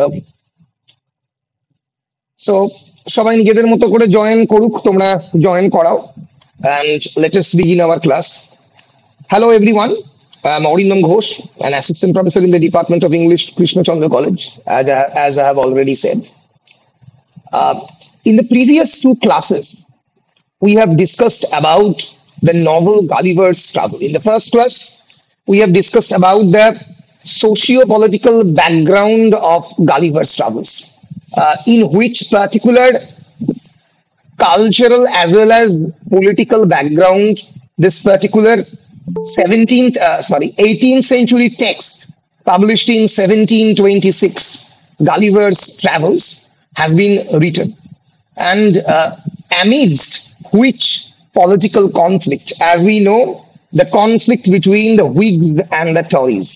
Okay. So সবাই নিজেদের মতো করে জয়েন করুক, তোমরা জয়েন করাও, and let us begin our class. Hello everyone, I'm Arindam Ghosh, an assistant professor in the Department of English, Krishna Chandra College, as I have already said. In the previous two classes, we have discussed about the novel Gulliver's Travels. In the first class, we have discussed about the socio-political background of Gulliver's Travels, in which particular cultural as well as political background this particular 18th century text published in 1726, Gulliver's Travels, has been written, and amidst which political conflict, as we know, the conflict between the Whigs and the Tories,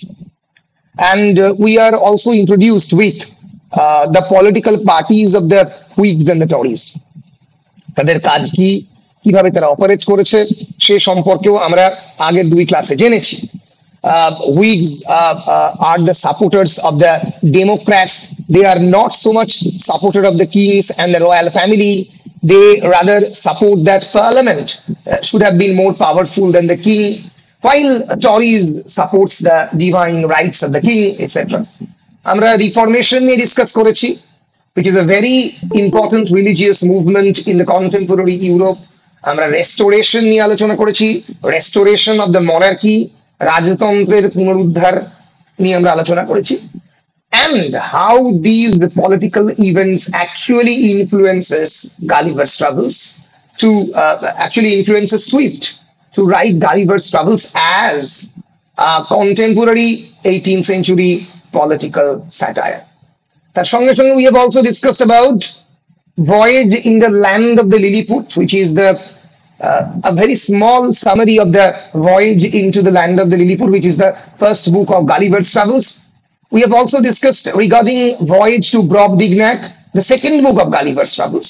and we are also introduced with the political parties of the Whigs and the Tories. তাদের কাজ কি, কিভাবে তারা operate করেছে, সে সম্পর্কেও আমরা আগের দুই ক্লাসে জেনেছি। Whigs are the supporters of the Democrats. They are not so much supporter of the kings and the royal family. They rather support that Parliament should have been more powerful than the king, while Tories supports the divine rights of the king, etc. আমরা reformation নিয়ে discuss করেছি, which is a very important religious movement in the contemporary Europe. আমরা restoration নিয়ে আলোচনা করেছি, restoration of the monarchy, রাজতন্ত্রের পুনরুদ্ধার নিয়ে আমরা আলোচনা করেছি, and how these the political events actually influences Gulliver's Travels to actually influences Swift to write Gulliver's Travels as a contemporary 18th century political satire. তার সঙ্গে সঙ্গে we have also discussed about Voyage in the Land of the Lilliput, which is the a very small summary of the Voyage into the Land of the Lilliput, which is the first book of Gulliver's Travels. We have also discussed regarding Voyage to Brobdingnag, the second book of Gulliver's Travels.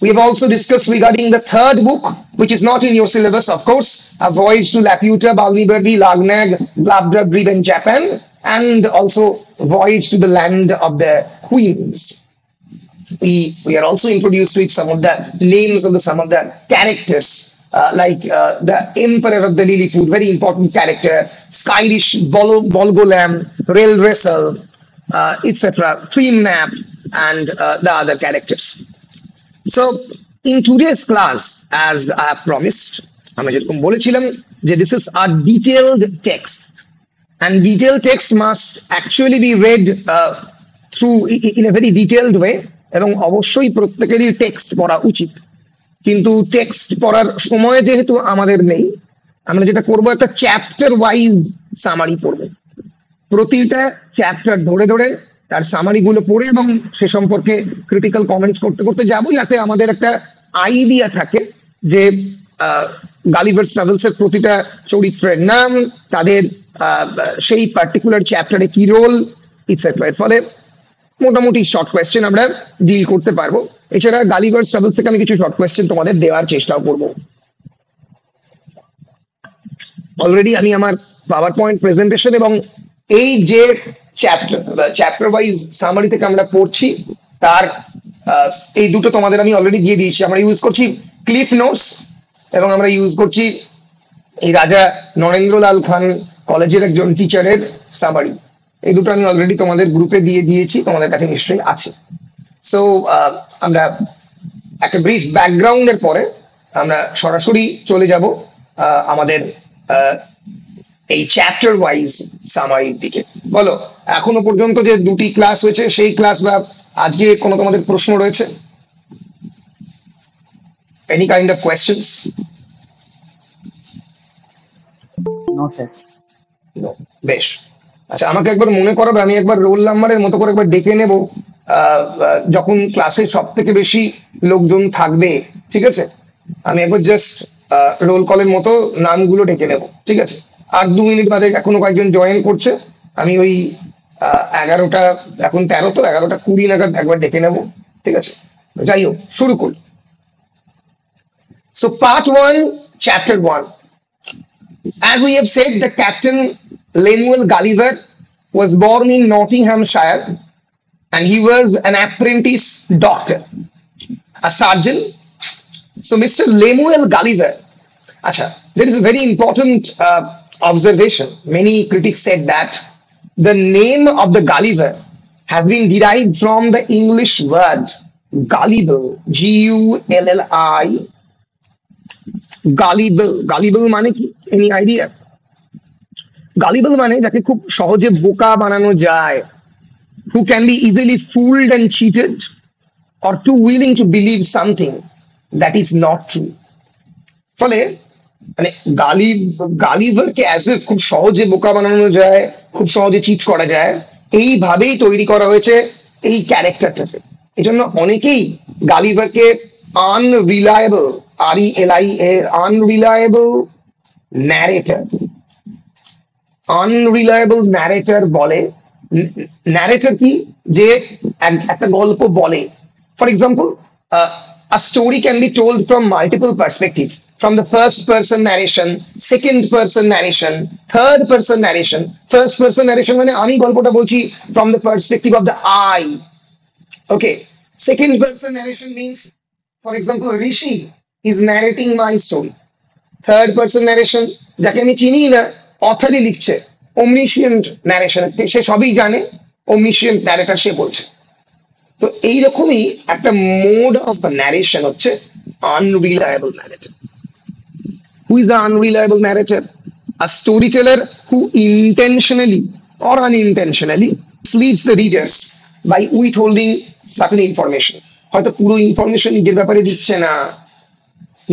We have also discussed regarding the third book, which is not in your syllabus, of course, A Voyage to Laputa, Balnibarbi, Lagnag, Glabdrabrib, and Japan, and also Voyage to the Land of the Queens. We are also introduced with some of the names of some of the characters, like the Emperor of the Lilliput, very important character, Skylish Bolgolam, Rail Wrestle, etc., Trimnap, and the other characters. So, in today's class, as I have promised, আমি যেরকম বলেছিলাম যে this is a detailed text, and detailed text must actually be read through in a very detailed way, এবং অবশ্যই প্রত্যেকেরই text পড়া উচিত। কিন্তু টেক্সট পড়ার সময় যেহেতু আমাদের নেই, আমরা যেটা করব একটা চ্যাপ্টার ওয়াইজ সামারি পড়ব, প্রতিটা চ্যাপ্টার ধরে ধরে তার সামারি গুলো পড়ে এবং সে সম্পর্কে ক্রিটিক্যাল কমেন্টস করতে করতে যাবো, যাতে আমাদের একটা আইডিয়া থাকে যে গালিভার্স ট্রাভেলস এর প্রতিটা চরিত্রের নাম, তাদের সেই পার্টিকুলার চ্যাপ্টারে কি রোল, ইটসেট্রা। এর ফলে মোটামুটি শর্ট কোয়েশ্চেন আমরা ডিল করতে পারবো। এছাড়া গালিভার্স ট্রাভেলস থেকে আমি কিছু শর্ট কোয়েশ্চেন তোমাদের দেওয়ার চেষ্টাও করব। অলরেডি আমি আমার পাওয়ার পয়েন্ট প্রেজেন্টেশন এবং এই যে চ্যাপ্টার ওয়াইজ সামারি থেকে আমরা পড়ছি, তার এই দুটো তোমাদের আমি অলরেডি দিয়ে দিয়েছি। আমরা ইউজ করছি ক্লিফ নোটস, এবং আমরা ইউজ করছি এই রাজা নরেন্দ্রলাল খান কলেজের একজন টিচারের সামারি। এই দুটো আমি অলরেডি তোমাদের গ্রুপে দিয়ে দিয়েছি, তোমাদের কাছে নিশ্চয়ই আছে। সো আমরা একটা ব্রিফ ব্যাকগ্রাউন্ডের পরে আমরা সরাসরি চলে যাব আমাদের এই চ্যাপ্টার ওয়াইজ সামারির দিকে। বলো, এখনো পর্যন্ত যে দুটি ক্লাস হয়েছে সেই ক্লাস বা আজকে কোনো তোমাদের প্রশ্ন রয়েছে? Any kind of questions? No sir. বেশ, আচ্ছা, আমাকে একবার মনে করাবে, আমি একবার রোল নাম্বারের মতো করে একবার ডেকে নেব যখন ক্লাসে সব থেকে বেশি লোকজন থাকবে, ঠিক আছে? আমি একবার জাস্ট রোল কলের মতো নামগুলো ডেকে নেব, ঠিক আছে? আর 2 মিনিট বাদে এখনো কয়েকজন জয়েন করছে, আমি ওই 11টা, এখন 13, তো 11:20 নাগাদ একবার ডেকে নেব, ঠিক আছে? যাই হোক, শুরু করি। So part 1, chapter 1. As we have said, the Captain Lemuel Gulliver was born in Nottinghamshire and he was an apprentice doctor, a surgeon. So Mr. Lemuel Gulliver. Acha, there is a very important observation. Many critics said that the name of the Gulliver has been derived from the English word gullible, Gulli. Gullible. Gullible মানে কি? Any idea? Gullible মানে যাকে খুব সহজে বোকা বানানো যায়, who can be easily fooled and cheated, or too willing to believe something that is not true. ফলে মানে গালিভারকে অ্যাজ এ খুব সহজে বোকা বানানো যায়, খুব সহজে চিট করা যায়, এইভাবেই তৈরি করা হয়েছে এই ক্যারেক্টারটাকে। এই জন্য অনেকেই গালিভারকে unreliable, RELIA, unreliable narrator, unreliable narrator বলে। ন্যারেটর কি? যে একটা গল্প বলে। For example, a story can be told from multiple perspectives, from the first person narration, second person narration, third person narration. First person narration মানে আমি গল্পটা বলছি from the perspective of the I. Okay. Second person narration means, for example, Rishi is narrating my story. Third person narration, যাকে আমি চিনি না, অথরই লিখছে, omniscient narration, সে সবই জানে, omniscient narrator সে বলছে। তো এইরকমই একটা মোড অফ ন্যারেশন হচ্ছে unreliable narrator. Who is the unreliable narrator? A story teller who intentionally or unintentionally misleads the readers by withholding certain information. হয়তো পুরো ইনফরমেশন নিজের ব্যাপারে দিচ্ছে না,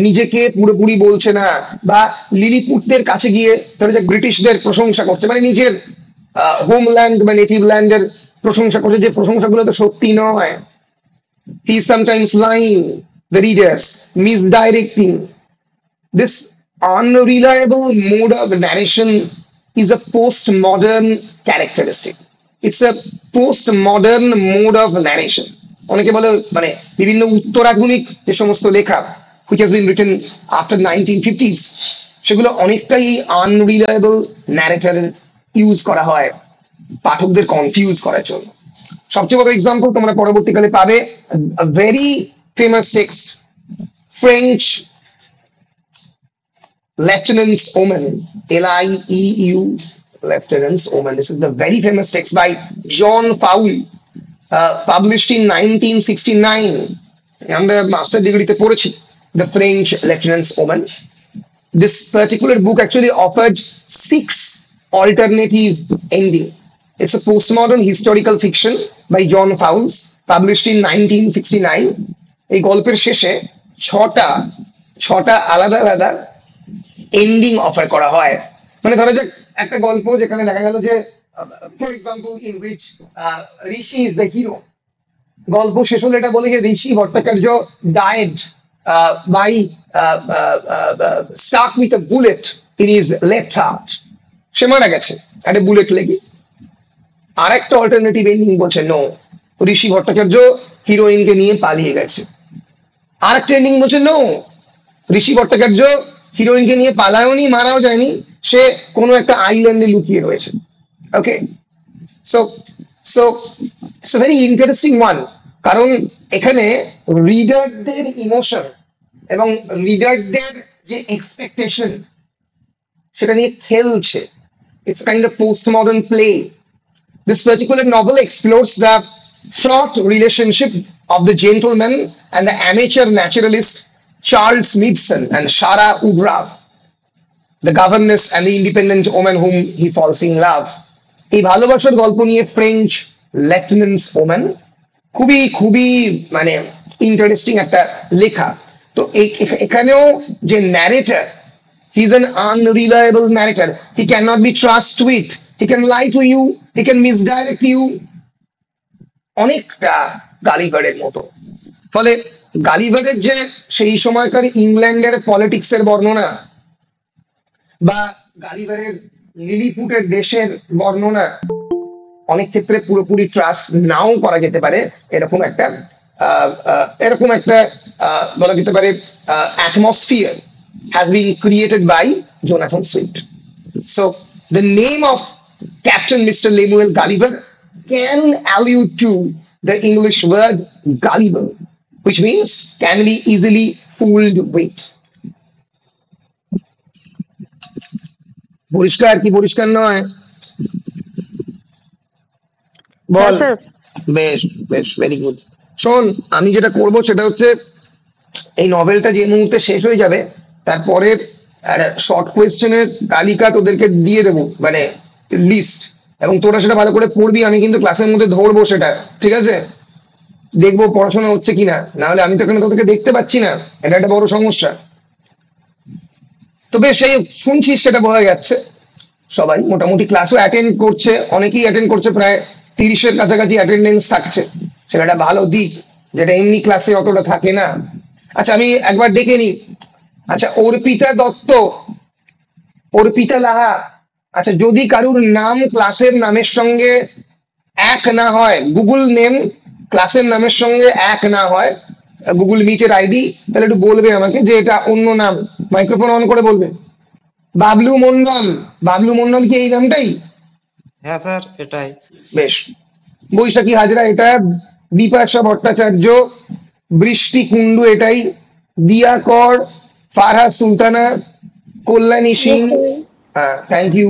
নিজেকে পুরোপুরি বলছে না, বা লিলিপুটদের কাছে গিয়ে ধরো যে ব্রিটিশদের প্রশংসা করছে, মানে নিজের হোমল্যান্ড বা নেটিভ ল্যান্ডের প্রশংসা করছে, যে প্রশংসাগুলো তো সত্যি নয়। He is sometimes lying the readers, misdirecting. This unreliable mode of narration is a postmodern characteristic. It's a postmodern mode of narration. অনেকে বলে মানে বিভিন্ন উত্তরাধুনিক যে সমস্ত লেখা which has been written after 1950s, সেগুলো অনেকটাই আনরিলায়েবল ন্যারেটর ইউজ করা হয় পাঠকদের কনফিউজ করার জন্য। সবচেয়ে বড় এক্সাম্পল তোমরা পরবর্তীকালে পাবে, very famous text, French Lieutenant's Omen, LIEU, Lieutenant's Omen. This is the very famous text by John Fowle, published in 1969. আমরা মাস্টার ডিগ্রিতে পড়েছি the French Lieutenant's Omen. This particular book actually offered 6 alternative ending. It's a postmodern historical fiction by John Fowle, published in 1969. এই গল্পের শেষে ছটা আলাদা আলাদা ending offer করা হয়। মানে ধরো যাক একটা গল্প যেখানে দেখা গেল যে, for example, in which Rishi is the hero. গল্প শেষ হলে এটা বলে যে Rishi Bhattacharya died by stuck with a bullet in his left heart. সে মারা গেছে একটা বুলেট লেগে। আর একটা অল্টারনেটিভ এন্ডিং বলছে নো, ঋষি ভট্টাচার্য হিরোইনকে নিয়ে পালিয়ে গেছে। আর একটা এন্ডিং বলছে নো, ঋষি ভট্টাচার্য হিরোইনকে নিয়ে পালায়নি, মারাও যায়নি, সে কোনো একটা আইল্যান্ডে লুকিয়ে রয়েছে। Okay, so so it's a very interesting one, কারণ এখানে রিডারদের ইমোশন এবং রিডারদের যে এক্সপেকটেশন সেটা নিয়ে খেলছে। It's kind of postmodern play. This particular novel explores the fraught relationship of the gentleman and the amateur naturalist Charles Smithson and Shara Ugrav, the governess and the independent woman whom he falls in love. এই ভালোবাসার গল্প নিয়ে French লেফটেন্যান্টস woman খুবই খুবই মানে interesting একটা লেখা। তো এখানেও যে narrator, he is an unreliable narrator, he can not be trust with, he can lie to you, he can misdirect you, অনেকটা গালিভারের মতো। ফলে গালিভারের যে সেই সময়কার ইংল্যান্ডের পলিটিক্সের বর্ণনা বা গালিভারের লিলিপুটের দেশের বর্ণনা অনেক ক্ষেত্রে পুরোপুরি ট্রাস্ট নাও করা যেতে পারে। এরকম একটা বলা যেতে পারে atmosphere has been created by Jonathan Swift. So the name of Captain Mr. Lemuel Gulliver can allude to the English word gullible, which means can be easily fooled with. পরিষ্কার কি পরিষ্কার নয়? হ্যাঁ বল। স্যার। বেশ বেশ, ভেরি গুড। শোন, আমি যেটা করব সেটা হচ্ছে এই নভেলটা যে মুহূর্তে শেষ হয়ে যাবে তারপরে শর্ট কোয়েশ্চেনের তালিকা তোদেরকে দিয়ে দেবো, মানে লিস্ট, এবং তোরা সেটা ভালো করে পড়বি। আমি কিন্তু ক্লাসের মধ্যে ধরবো সেটা, ঠিক আছে? দেখবো পড়াশোনা হচ্ছে কিনা, না হলে আমি তো এখানে তোদেরকে দেখতে পাচ্ছি না, এটা একটা বড় সমস্যা। তো বেশ, সেই শুনছিস সেটা বোঝা যাচ্ছে সবাই মোটামুটি ক্লাসও অ্যাটেন্ড করছে, অনেকেই অ্যাটেন্ড করছে, প্রায় 30-এর কাছাকাছি অ্যাটেন্ডেন্স থাকছে, সেটা একটা ভালো দিক, যেটা এমনি ক্লাসে অতটা থাকে না। আচ্ছা, আমি একবার ডেকে নিই। আচ্ছা, অর্পিতা দত্ত, অর্পিতা লাহা। আচ্ছা, যদি কারুর নাম ক্লাসের নামের সঙ্গে এক না হয়, গুগল নেম ক্লাসের নামের সঙ্গে এক না হয়, গুগল মিটের আইডি, তাহলে একটু বলবে আমাকে যে এটা অন্য নাম। মাইক্রোফোন অন করে বলবে। বাবলু মন্ডল, বাবলু মন্ডল কি এই নামটাই? হ্যাঁ স্যার, এটাই। বেশ। বৈশাখী হাজরা এটা, বিপাশা ভট্টাচার্য, বৃষ্টি কুন্ডু এটাই, দিয়া কর, ফারহা সুলতানা, কল্যাণী সিং, হ্যাঁ থ্যাংক ইউ,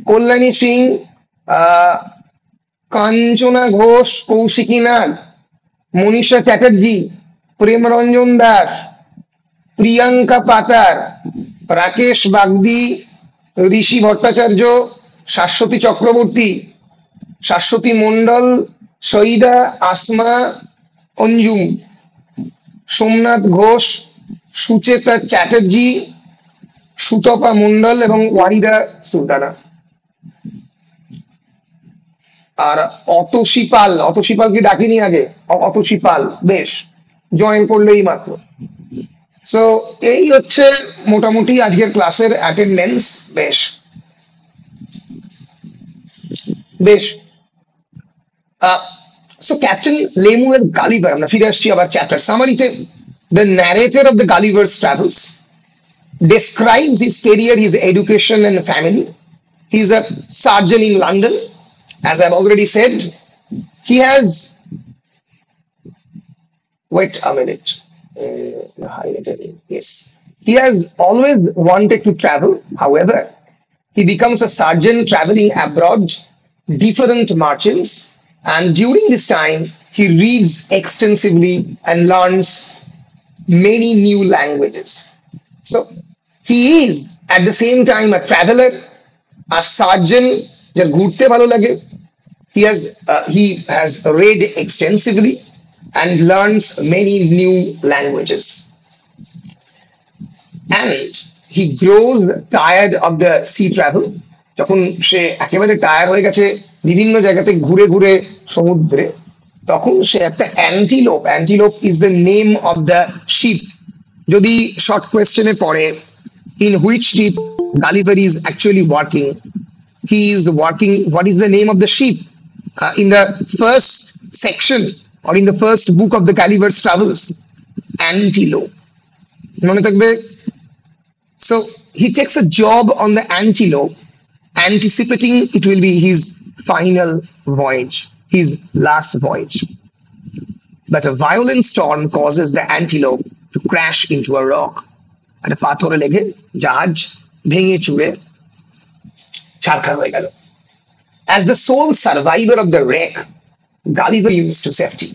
কল্যাণী সিং, আহ, কাঞ্চনা ঘোষ, কৌশিকী নাগ, মনীষা চ্যাটার্জি, প্রেমরঞ্জন দাস, প্রিয়াঙ্কা পাতার, রাকেশ বাগদি, ঋষি ভট্টাচার্য, শাশ্বতী চক্রবর্তী, শাশ্বতী মন্ডল, সঈদা আসমা অঞ্জুম, সোমনাথ ঘোষ, সুচেতা চ্যাটার্জি, সুতপা মন্ডল এবং ওয়াহিদা সুলতানা। আর অতসী পাল, অতসী পাল কি ডাকিনি আগে? অতসী পাল, বেশ, জয়েন করলেই মাত্র। সো এই হচ্ছে মোটামুটি আজকের ক্লাসের অ্যাটেন্ডেন্স। বেশ বেশ। সো ক্যাপ্টেন লেমুয়ের গালিভার, আমরা ফিরে আসছি আবার চ্যাপ্টার সামারিতে। The narrator of the Gulliver's Travels describes his career, his education and family. He's a surgeon in London, as I've already said. He has, wait a minute, highlighted it. Yes, he has always wanted to travel. However, he becomes a surgeon traveling abroad, different marches, and during this time he reads extensively and learns many new languages. So he is at the same time a traveler, a surgeon, যার ঘুরতে ভালো লাগে. He has read extensively and learns many new languages. And he grows tired of the sea travel. যখন সে একেবারে tyre হয়ে গেছে বিভিন্ন জায়গাতে ঘুরে ঘুরে সমুদ্রে, তখন সে একটা antelope, antelope is the name of the ship. যদি শর্ট কোয়েশ্চেনে পড়ে in which ship Gulliver is actually working, he is working, what is the name of the ship? In the first section or in the first book of the Gulliver's Travels, Antelope. মনে থাকবে? So he takes a job on the Antelope, anticipating it will be his final voyage, his last voyage. But a violent storm causes the Antelope to crash into a rock. একটা পাথরে লেগে জাহাজ ভেঙে চুরে ছারখার হয়ে গেল। As the sole survivor of the wreck, Gulliver comes to safety,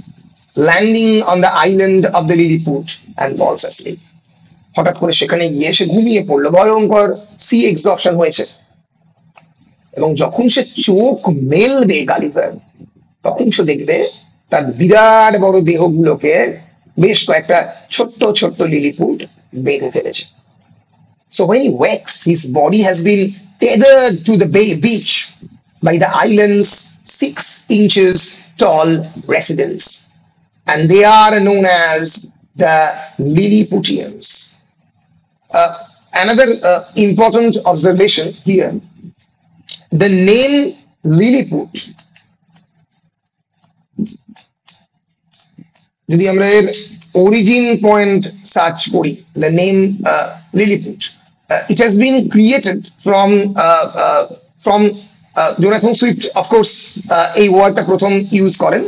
landing on the island of the Lilliput and falls asleep. হঠাৎ করে সেখানে গিয়ে সে ঘুমিয়ে পড়লো, ভয়ঙ্কর সি এক্সশন হয়েছে, এবং যখন সে চোখ মেলবে গালিভার, তখন সে দেখবে তার বিরাট বড় দেহগুলোকে বেশ কয়েকটা ছোট্ট ছোট্ট লিলিপুট বেঁধে ফেলেছে। So when he wakes, his body has been tethered to the beach by the island's 6 inches tall residents, and they are known as the Lilliputians. Another important observation here, the name Lilliput, যদি আমরা এর origin point search করি, the name Lilliput, it has been created from Jonathan Swift, of course, এই ওয়ার্ডটা প্রথম use করেন,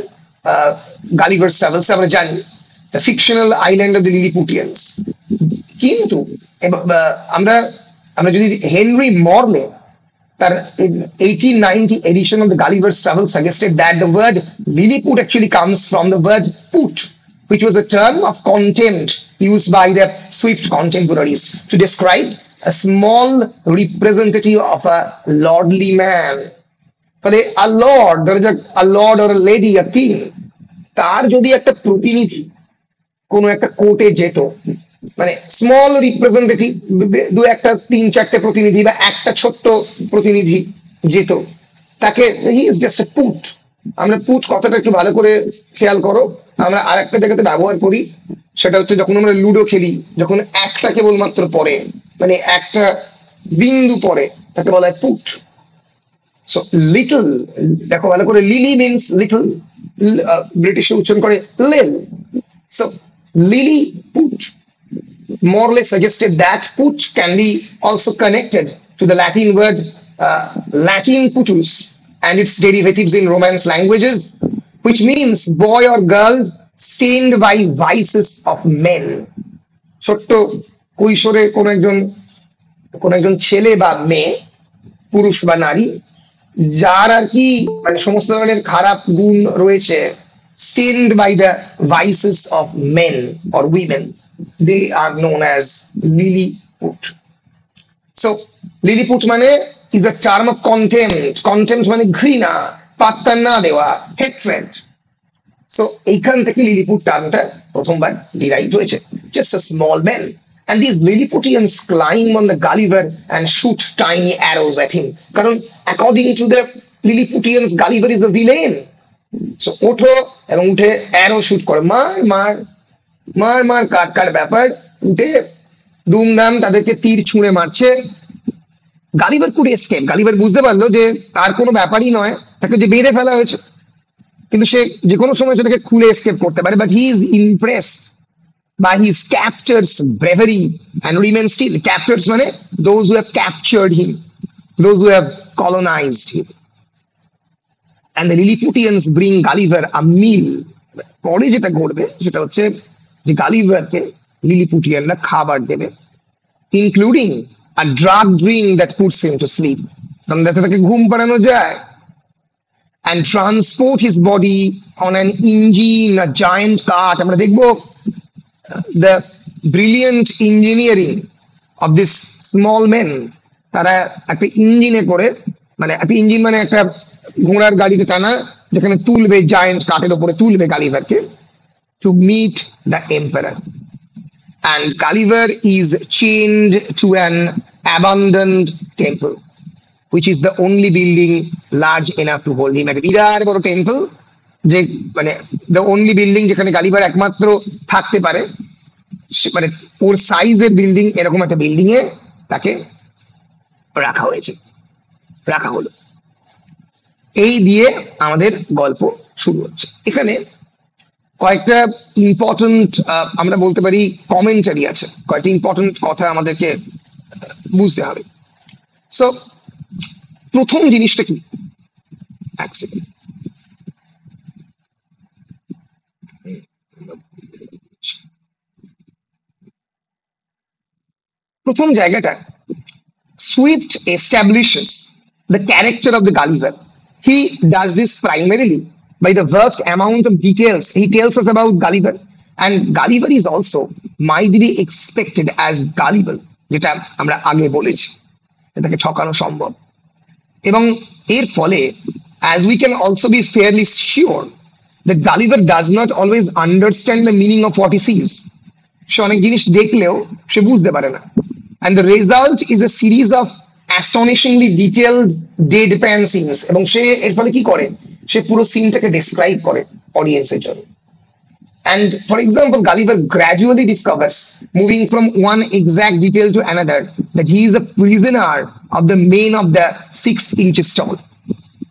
Gulliver's Travels আমরা জানি the fictional island of the Lilliputians. কিন্তু আমরা আমরা যদি হেনরি মরলে তার 1890 edition of the Gulliver's Travels suggested that the word Lilliput actually comes from the word put, which was a term of contempt used by the swift contemporaries to describe a small representative of a lordly man. ফলে a lord, a lord or a lady, a king, তার যদি একটা প্রতিনিধি কোনো একটা কোর্টে যেত, মানে স্মল রিপ্রেজেন্টেটিভ, দু একটা তিন চারটে প্রতিনিধি বা একটা ছোট্ট প্রতিনিধি যেত, তাকে he is just a put. আমরা পুট কথাটা একটু ভালো করে খেয়াল করো, আমরা আর একটা জায়গাতে ব্যবহার করি, সেটা হচ্ছে যখন আমরা লুডো খেলি, যখন একটা কেবলমাত্র পড়ে, মানে একটা বিন্দু পড়ে, তাকে বলা হয় পুট। সো লিটল, দেখো ভালো করে, লিলি মিনস লিটল, ব্রিটিশে উচ্চারণ করে লিল। So lily put Morley suggested that put can be also connected to the Latin word Latin putus and its derivatives in Romance languages, which means boy or girl stained by vices of men. ছোট্ট কৈশোরে কোন একজন ছেলে বা মেয়ে, পুরুষ বা নারী, যার আর কি মানে সমস্ত ধরনের খারাপ গুণ রয়েছে, stained by the vices of men or women, they are known as Lilliput. So Lilliput মানে is a term of contempt. Contempt মানে ঘৃণা, পাত্তা না দেওয়া, hatred. So এইখান থেকে Lilliput টার্মটা প্রথমবার ডিরাইভ হয়েছে, just a small man. And these Lilliputians climb on the Gulliver and shoot tiny arrows at him. কারণ according to the Lilliputians, Gulliver is the villain. So ওঠো এবং উঠে অ্যারো শুট করে, মার মার মার মার কাট কাট ব্যাপার, উঠে দুমদাম তাদেরকে তীর ছুঁড়ে মারছে। গালিভার কুড এসকেপ, গালিভার বুঝতে পারলো যে তার কোনো ব্যাপারই নয়, তাকে যে বেঁধে ফেলা হয়েছে, কিন্তু সে যে কোনো সময় সেটাকে খুলে এসকেপ করতে পারে। But he is impressed by his captors' bravery and remains still. Captors মানে those who have captured him, those who have colonized him. And the Lilliputians bring Gulliver a meal. পরে যেটা ঘটবে সেটা হচ্ছে যে গালিভারকে লিলিপুটিয়ানরা খাবার দেবে, including a drug drink that puts him to sleep, কারণ যাতে তাকে ঘুম পাড়ানো যায়, and transport his body on an engine, a giant cart. আমরা দেখবো the brilliant engineering of this small men. তারা একটা ইঞ্জিনে করে, মানে একটা ইঞ্জিন মানে একটা ঘোড়ার গাড়িতে টানা, যেখানে তুলবে, জায়ান্ট কাঠের উপরে তুলবে গালিভারকে, to meet the emperor. And Gulliver is chained to an abandoned temple, which is the only building large enough to hold him. একটা বিরাট বড় টেম্পল, যে মানে the only building যেখানে গালিভার একমাত্র থাকতে পারে, মানে ওর সাইজের বিল্ডিং, এরকম একটা বিল্ডিং এ তাকে রাখা হলো। এই দিয়ে আমাদের গল্প শুরু হচ্ছে। এখানে কয়েকটা ইম্পর্টেন্ট, আমরা বলতে পারি কমেন্টারি আছে, কয়েকটা ইম্পর্টেন্ট কথা আমাদেরকে বুঝতে হবে। সো প্রথম জিনিসটা কি, এক সেকেন্ড, প্রথম জায়গাটা, Swift establishes the character of the Gulliver. He does this primarily by the vast amount of details he tells us about Gulliver, and Gulliver is also might be expected as Gullible, যেটা আমরা আগে বলেছি, এটাকে ঠকানো সম্ভব। এবং এর ফলে as we can also be fairly sure that Gulliver does not always understand the meaning of what he sees. সে অনেক জিনিস দেখলেও সে বুঝতে পারে না, and the result is a series of astonishingly detailed deadpan scenes. এবং সে এর ফলে কি করে, সে পুরো সিনটাকে ডেসক্রাইব করে অডিয়েন্সের জন্য। And for example, Gulliver gradually discovers, moving from one exact detail to another, that he is a prisoner of the man of the 6 inches tall.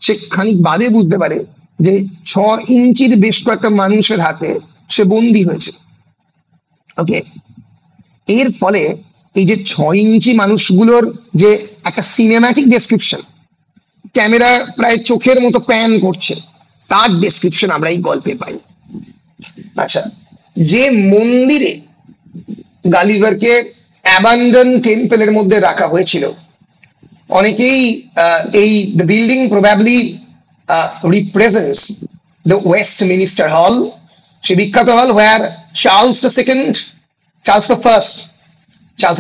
সে খানিক বাদে বুঝতে পারে যে 6 ইঞ্চির বেশ কয়েকটা মানুষের হাতে সে বন্দী হয়েছে। ওকে, এর ফলে এই যে 6 ইঞ্চি মানুষগুলোর যে একটা সিনেম্যাটিক ডেসক্রিপশন, ক্যামেরা প্রায় চোখের মতো প্যান করছে, তার ডেসক্রিপশন আমরা এই গল্পে পাই। আচ্ছা, যে মন্দিরে গালিভারকে অ্যাবান্ডন টেম্পলের মধ্যে রাখা হয়েছিল, অনেকেই এই the building probably represents the Westminster হল, সে বিখ্যাত হল হোয়ার চার্লস দ্য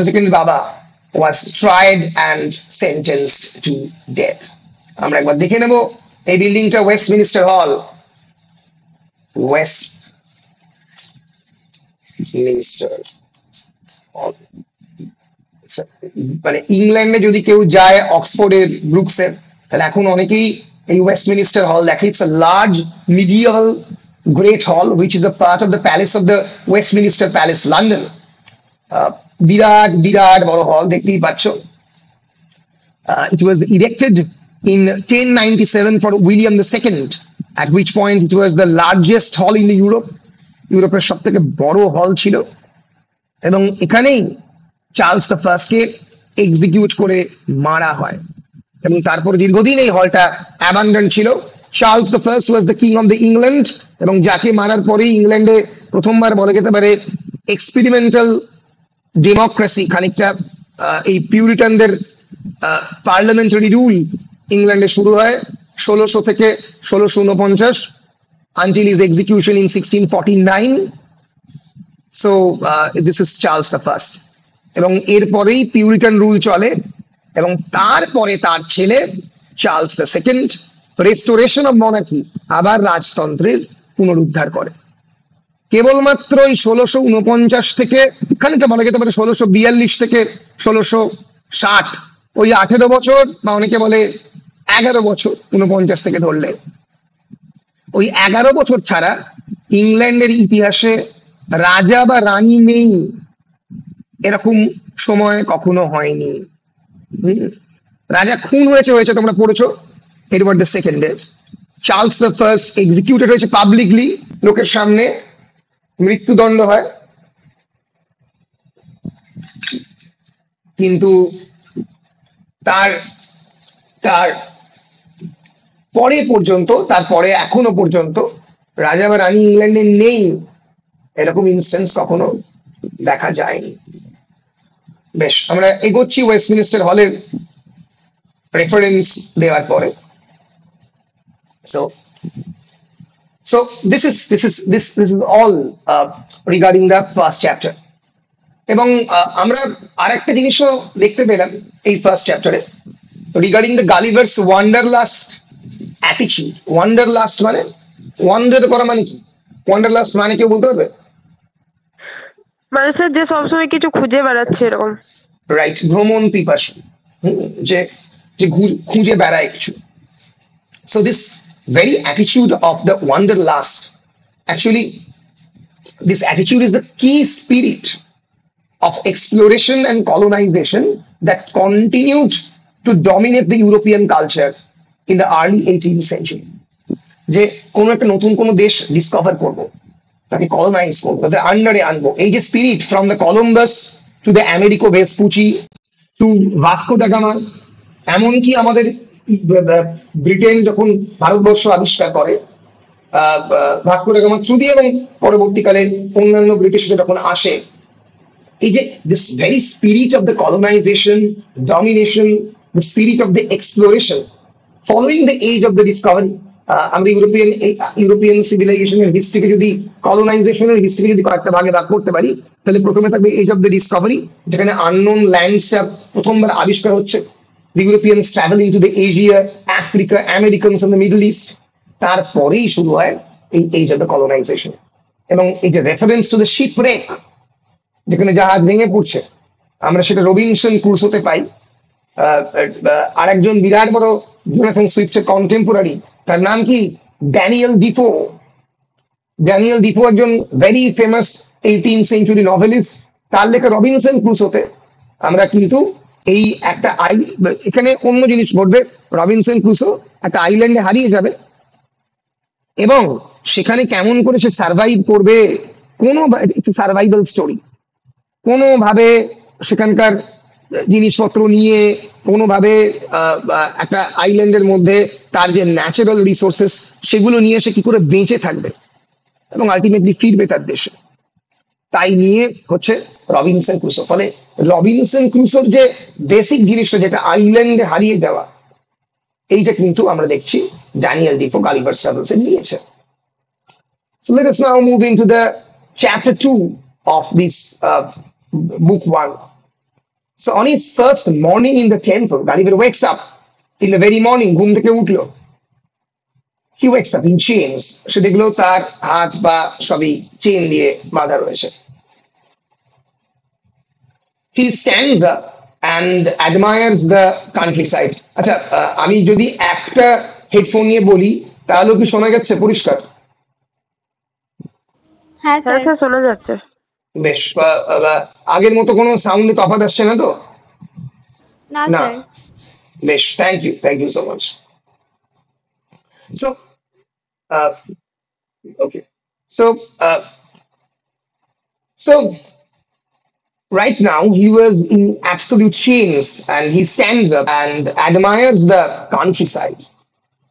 সেকেন্ড বাবা was tried and sentenced to death. আমরা একবার দেখে নেব এই বিল্ডিংটা ওয়েস্টমিনিস্টার হল। ওয়েস্টমিনিস্টার হল মানে ইংল্যান্ডে যদি কেউ যায় অক্সফোর্ডের ব্রুকসে, তাহলে এখন অনেকেই এই ওয়েস্টমিনিস্টার হল দেখে। It's a large medial great হল which is a part of the palace of the Westminster Palace, London. বিরাট বিরাট বড় হল, দেখতেই পাচ্ছ। It was erected in 1097 for William II, at which point it was the largest hall in the Europe. ইউরোপের সব থেকে বড় হল ছিল, এবং এখানেই চার্লস দ্য ফার্স্টকে এক্সিকিউট করে মারা হয়, এবং তারপর দীর্ঘদিন এই হলটা অ্যাবান্ডন ছিল। Charles the first was the king of the England, এবং যাকে মারার পরেই ইংল্যান্ডে প্রথমবার বলা যেতে পারে এক্সপেরিমেন্টাল ডেমোক্রেসি, খানিকটা এই পিউরিটানদের পার্লামেন্টারি রুল ইংল্যান্ডে শুরু হয় 1600 থেকে 1649 until his execution in 1649. So this is Charles the First, এবং এরপরেই পিউরিটান রুল চলে, এবং তারপরে তার ছেলে Charles the second restoration of monarchy, আবার রাজতন্ত্রের পুনরুদ্ধার করে। কেবলমাত্র এই 1649 থেকে খানিকটা বলা যেতে পারে 1642 থেকে 1660, ওই 18 বছর বা অনেকে বলে 11 বছর, 49 থেকে ধরলে ওই 11 বছর ছাড়া ইংল্যান্ডের ইতিহাসে রাজা বা রানী নেই, এরকম সময় কখনো হয়নি। রাজা খুন হয়েছে, তোমরা পড়েছো এডওয়ার্ড দ্য সেকেন্ডে। চার্লস দ্য ফার্স্ট এক্সিকিউটেড হয়েছে পাবলিকলি, লোকের সামনে মৃত্যুদণ্ড হয়, কিন্তু তার তারপরে এখনো পর্যন্ত রাজা বা রানী ইংল্যান্ডে নেই, এরকম ইনস্টেন্স কখনো দেখা যায়নি। বেশ, আমরা এগোচ্ছি ওয়েস্টমিনিস্টার হলের রেফারেন্স দেওয়ার পরে। So this is all regarding the first chapter. এবং আমরা আরেকটা জিনিসও দেখতে পেলাম এই ফার্স্ট চ্যাপ্টারে regarding the Gulliver's wanderlust attitude. Wanderlust মানে ওয়ান্ডার করা মানে কি? ওয়ান্ডারলাস্ট মানে কেউ বলতে পারবে? মানে স্যার যে সবসময় কিছু খুঁজে বেড়াচ্ছে এরকম। রাইট, ভ্রমণ পিপাসু, যে খুঁজে বেড়ায় কিছু। So this very attitude of the wanderlust, actually this attitude is the key spirit of exploration and colonization that continued to dominate the European culture in the early 18th century. যে কোনো একটা নতুন কোনো দেশ ডিসকভার করবো, তাকে colonise করবো, তাদের আন্ডারে আনবো, এই যে spirit from the Columbus to the Amerigo Vespucci to Vasco da Gama, এমনকি আমাদের ব্রিটেন যখন ভারতবর্ষ আবিষ্কার করে ভাস্কো ডা গামা থ্রু দিয়ে, এবং পরবর্তীকালে অন্যান্য ব্রিটিশরা যখন আসে, এই যে this very spirit of the colonization, domination, the spirit of the exploration following the age of the discovery. আমরা ইউরোপিয়ান সিভিলাইজেশনের হিস্ট্রিকে যদি কলোনাইজেশনের হিস্ট্রিকে যদি কয়েকটা ভাগে ভাগ করতে পারি, তাহলে প্রথমে থাকবে এজ অফ দ্য ডিসকভারি, যেখানে আননোন ল্যান্ডসটা প্রথমবার আবিষ্কার হচ্ছে। The Europeans travel into the Asia, Africa, Americans and the Middle East. তারপরেই শুরু হয় এই এজ অফ দ্য কলোনাইজেশন। এবং এই যে রেফারেন্স টু দ্য শিপরেক, যেখানে জাহাজ ভেঙে পড়ছে, আমরা সেটা রবিনসন ক্রুসোতে পাই। আরেকজন বিরাট বড় জোনাথন সুইফটের কন্টেম্পোরারি, তার নাম কি? Daniel Defoe. ড্যানিয়েল ডিফো একজন very famous 18th century novelist. তার লেখা রবিনসন ক্রুসোতে আমরা কিন্তু এই একটা এখানে অন্য জিনিস ঘটবে। রবিনসন ক্রুসো একটা আইল্যান্ডে হারিয়ে যাবে, এবং সেখানে কেমন করে সে সার্ভাইভ করবে, কোনো সার্ভাইভাল স্টোরি, কোনোভাবে সেখানকার জিনিসপত্র নিয়ে কোনোভাবে একটা আইল্যান্ডের মধ্যে তার যে ন্যাচারাল রিসোর্সেস সেগুলো নিয়ে সে কি করে বেঁচে থাকবে এবং আলটিমেটলি ফিরবে তার দেশে, তাই নিয়ে হচ্ছে রবিনসন ক্রুসো। ফলে রবিনসন ক্রুসোর যে বেসিক জিনিসটা যেটা আইল্যান্ডে হারিয়ে যাওয়া, এইটা কিন্তু আমরা দেখছি ড্যানিয়েল ডিফো গালিভার্স ট্রাভেলস এ নিয়েছে। So let us now move into the chapter 2 of this book 1. So on his first morning in the temple, Gulliver wakes up in the very morning, ঘুম থেকে উঠলো। He wakes up in chains. সে দেখলো তার হাত বা সবই chain দিয়ে বাঁধা রয়েছে। He stands up and admires the countryside. আচ্ছা, আমি যদি একটা হেডফোন নিয়ে বলি তাহলে কি শোনা যাচ্ছে পরিষ্কার? হ্যাঁ হ্যাঁ স্যার। স্যার শোনা যাচ্ছে। বেশ, আগের মতো কোনো সাউন্ডে তফাৎ আসছে না তো? না না, স্যার। বেশ, thank you so much. So, uh, okay, so uh, so right now he was in absolute chains and he stands up and admires the countryside.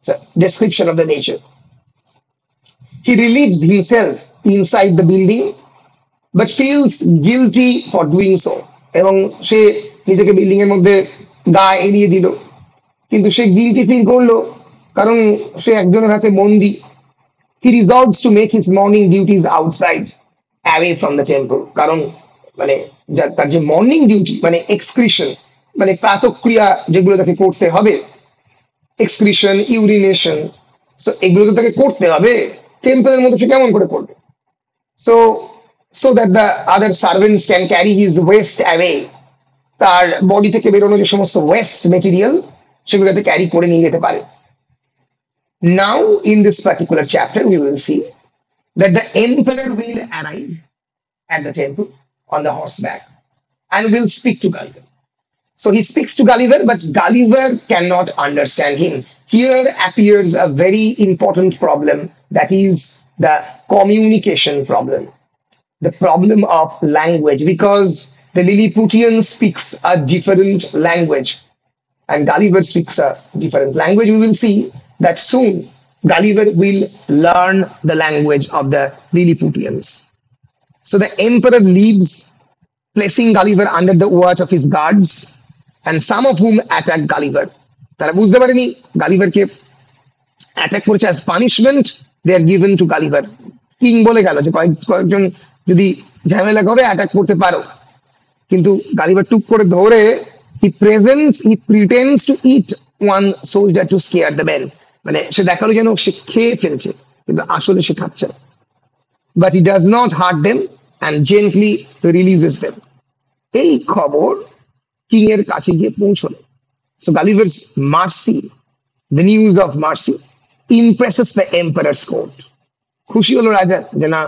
It's a description of the nature. He relieves himself inside the building but feels guilty for doing so. এবং সে নিজেকে building এর মধ্যে গা এড়িয়ে দিল, কিন্তু সে guilty feel করলো কারণ সে একজনের হাতে বন্দি। He resolves to make his morning duties outside, away from the temple. কারণ মানে তার যে মর্নিং ডিউটি মানে এক্সক্রিশন মানে প্রাতক্রিয়া যেগুলো তাকে করতে হবে, এক্সক্রিশন, ইউরিনেশন, সো এগুলো তো তাকে করতে হবে, টেম্পলের মধ্যে সে কেমন করে করবে? So that the other servants can carry his waste away. তার বডি থেকে বেরোনো যে সমস্ত ওয়েস্ট মেটেরিয়াল সেগুলো যাতে ক্যারি করে নিয়ে যেতে পারে। Now in this particular chapter we will see that the emperor will arrive at the temple on the horseback and will speak to Gulliver. So he speaks to Gulliver, but Gulliver cannot understand him. Here appears a very important problem, that is the communication problem, the problem of language, because the Lilliputian speaks a different language and Gulliver speaks a different language. We will see that soon Gulliver will learn the language of the Lilliputians. So the emperor leaves, placing Gulliver under the watch of his guards, and some of whom attack Gulliver. তারা বুঝতে পারেনি গালিভারকে attack করেছে, as punishment they are given to Gulliver. King বলে গেল যে কয়েকজন যদি ঝামেলা করে অ্যাটাক করতে পারো, কিন্তু গালিভার টুক করে ধরে he pretends to eat one soldier to scare the men. মানে সে দেখালো যেন সে খেয়ে ফেলছে, কিন্তু আসলে সে খাচ্ছে না। But he does not hurt them and gently releases them. এই খবর কিং এর কাছে গিয়ে পৌঁছলো। So Gulliver's mercy, the news of mercy, impresses the emperor's court. খুশি হলো রাজা যে না,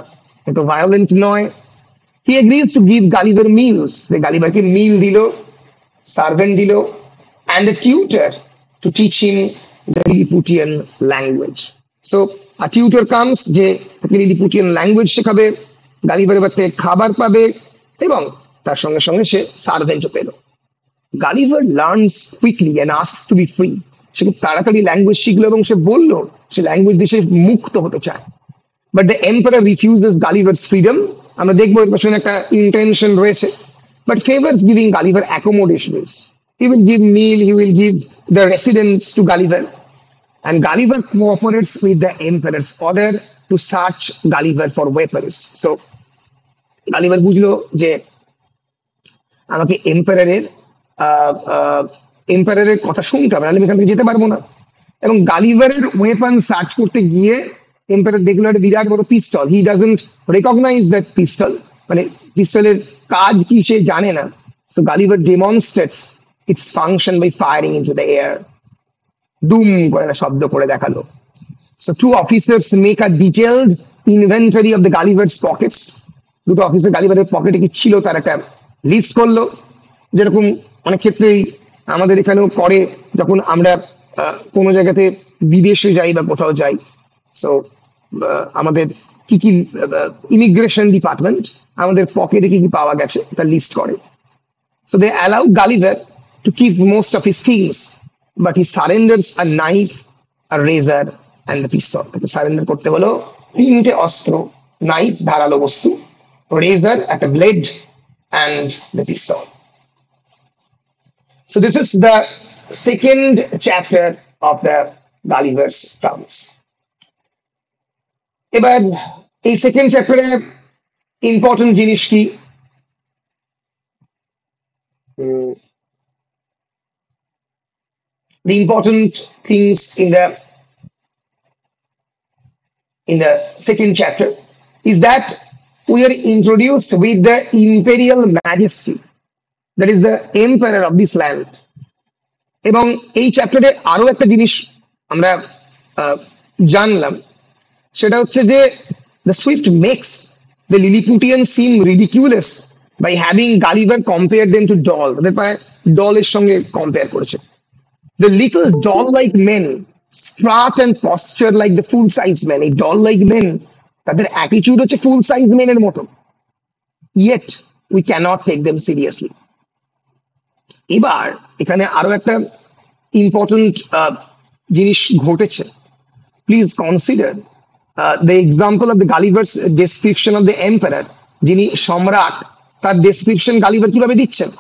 এত ভায়োলেন্ট নয়। He agrees to give Gulliver meals. সে গালিভারকে মিল দিল, সার্ভেন্ট দিল, and a tutor to teach him the Lilliputian language. So a tutor comes যে তাকে Lilliputian language শেখাবে, গালিভার এবার থেকে খাবার পাবে এবং তার সঙ্গে সঙ্গে সে সার্ভেন্টও পেল। Gulliver learns quickly and asks to be free. সে খুব তাড়াতাড়ি ল্যাঙ্গুয়েজ শিখলো এবং সে বলল সে ল্যাঙ্গুয়েজ দিয়ে সে মুক্ত হতে চায়। But the emperor refuses Gulliver's freedom. আমরা দেখবো এর পেছনে একটা ইন্টেনশন রয়েছে, but favors giving Gulliver accommodations. He will give meal, he will give the residence to Gulliver, and Gulliver cooperates with the emperor's order to search Gulliver for weapons. So Gulliver বুঝলো যে আমাকে এম্পারারের কথা শুনতে হবে, নাহলে এখান থেকে যেতে পারবো না। এবং গালিভারের ওয়েপন সার্চ করতে গিয়ে এম্পারার দেখলো একটা বিরাট বড় pistol. He doesn't recognize that pistol, মানে পিস্তলের কাজ কি সে জানে না। So Gulliver demonstrates its function by firing into the air. দুম করে না শব্দ করে দেখালো। So two officers make a detailed inventory of the Gulliver's pockets. দুটো অফিসার গালিভারের পকেটে কি ছিল তার একটা লিস্ট করলো, যেরকম অনেক ক্ষেত্রেই আমাদের এখানেও করে যখন আমরা কোনো জায়গাতে বিদেশে যাই বা কোথাও যাই। সো আমাদের কি কি ইমিগ্রেশন ডিপার্টমেন্ট আমাদের পকেটে কি কি পাওয়া গেছে তার লিস্ট করে। So they allow Gulliver to keep most of his things, but he surrenders a knife, a razor, and a pistol. তাকে সারেন্ডার করতে হলো তিনটে অস্ত্র, নাইফ ধারালো বস্তু, razor একটা blade, and the pistol. So this is the second chapter of the Gulliver's Travels. এবার এই সেকেন্ড চ্যাপ্টারে ইম্পর্টেন্ট জিনিস কি? The important things in the second chapter is that we are introduced with the imperial majesty, that is the emperor of this land. এবং এই চ্যাপ্টারে আরো একটা জিনিস আমরা জানলাম, সেটা হচ্ছে যে the Swift makes the Lilliputians seem ridiculous by having Gulliver compare them to doll. ওদের প্রায় ডলের সঙ্গে কম্পেয়ার করেছে। The little doll-like men strut and posture like the full-size men. এই doll-like men, তাদের অ্যাটিটিউড হচ্ছে full-size men এর মতো। Yet we cannot take them seriously. এবার এখানে আরো একটা ইম্পর্টেন্ট জিনিস ঘটেছে। Please consider the example of the Gulliver's description of the emperor. যিনি সম্রাট, তার ডেসক্রিপশন গালিভার কিভাবে দিচ্ছেন?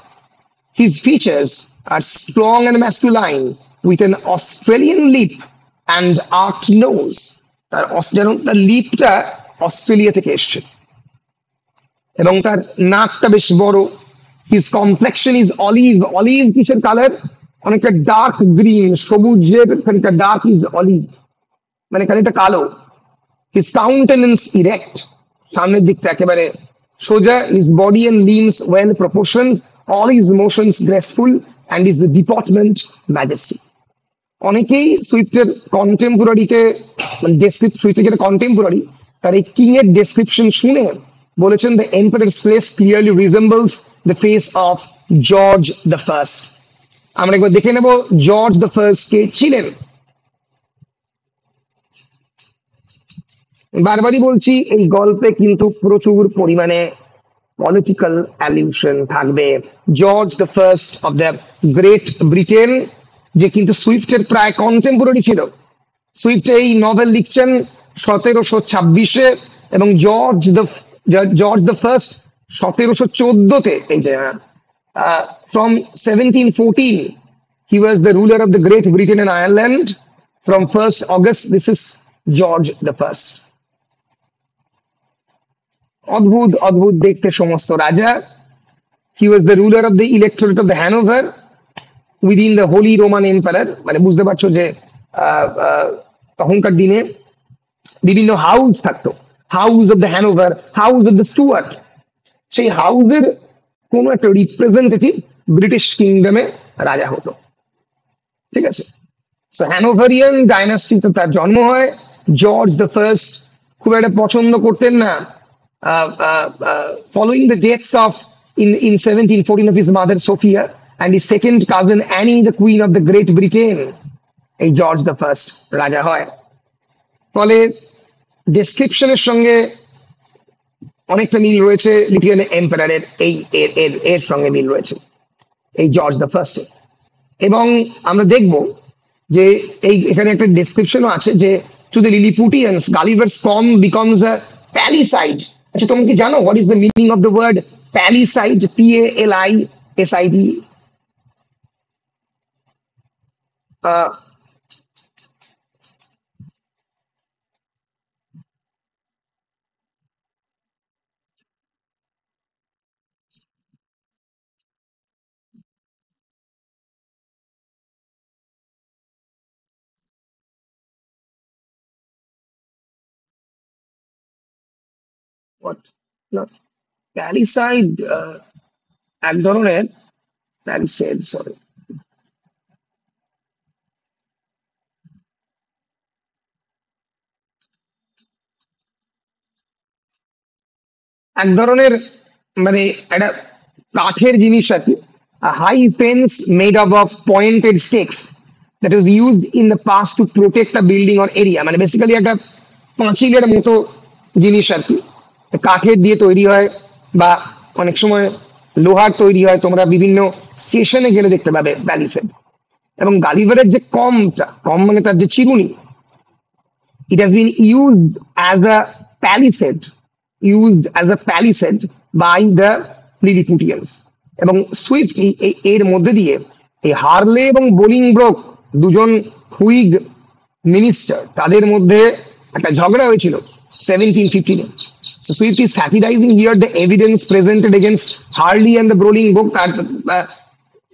His features are strong and masculine with an Australian lip and arched nose. তার লিপটা অস্ট্রেলিয়া থেকে এসছে এবং তার নাকটা বেশ বড়। His complexion is olive. Olive কিসের কালার? অনেকটা ডার্ক গ্রিন, সবুজের খানিকটা ডার্ক ইজ অলিভ, মানে খানিকটা কালো। His countenance erect, সামনের দিকটা একেবারে সোজা। His body and limbs well proportioned, all his motions graceful, and his deportment majesty. অনেকেই সুইফটের কন্টেম্পোরারিতে, মানে সুইফটের যেটা কন্টেম্পোরারি, তার এই কিং এর ডেসক্রিপশন শুনে বলেছেন the emperor's face clearly resembles the face of George the First. আমরা একবার দেখে নেব জর্জ দ্য ফার্স্ট কে ছিলেন। বারবারই বলছি এই গল্পে কিন্তু প্রচুর পরিমাণে পলিটিক্যাল অ্যালিউশন থাকবে। George the first of the great Britain, যে কিন্তু সুইফটের প্রায় কন্টেম্পোরারি ছিল। সুইফট এই নভেল লিখছেন 1726-এ এবং জর্জ দ্য ফার্স্ট 1714-তে। এই যে from 1714 he was the ruler of the Great Britain and Ireland. From 1st August, this is George the First. অদ্ভুত অদ্ভুত দেখতে সমস্ত রাজা। He was the ruler of the electorate of the Hanover within the Holy Roman Emperor. মানে বুঝতে পারছো যে তখনকার দিনে বিভিন্ন হাউস থাকতো, house of the Hanover, house of the Stuart. সেই হাউসের কোন একটা রিপ্রেজেন্টেটিভ ব্রিটিশ কিংডমে রাজা হতো, ঠিক আছে? সো হ্যানোভারিয়ান ডাইনাস্টিতে তার জন্ম হয়। জর্জ দ্য ফার্স্ট খুব একটা পছন্দ করতেন না, following the deaths of in 1714 of his mother Sophia and his second cousin Annie, the Queen of the Great Britain, এই জর্জ দ্য ফার্স্ট রাজা হয়। ফলে ডেসক্রিপশনের সঙ্গে অনেকটা মিল রয়েছে লিপিয়ান এম্পারারের, এই এর সঙ্গে মিল রয়েছে এই জর্জ দ্য ফার্স্টে। এবং আমরা দেখব যে এই এখানে একটা ডেসক্রিপশনও আছে যে to the Lilliputians Gulliver's comb becomes a palisade. আচ্ছা, তুমি কি জানো what is the meaning of the word palisade? PALISID। what not palisade এক ধরনের প্যালিসেড, সরি, এক ধরনের মানে একটা কাঠের জিনিস আর কি, a high fence made up of pointed stakes that was used in the past to protect a building or area. মানে বেসিক্যালি একটা পাঁচিলের মতো জিনিস আর কি, কাঠের দিয়ে তৈরি হয় বা অনেক সময় লোহার তৈরি হয়, তোমরা বিভিন্ন স্টেশনে গেলে দেখতে পাবে প্যালিসেড। এবং গালিভারের যে কম মানে তার যে চিরুনি, it has been used as a palisade by the Lilliputians. এবং সুইফট এর মধ্যে দিয়ে এই হার্লে এবং বোলিংব্রোক, দুজন হুইগ মিনিস্টার, তাদের মধ্যে একটা ঝগড়া হয়েছিল 1715-এ। So Swift is satirizing here the evidence presented against Harley and the Bolingbroke. তার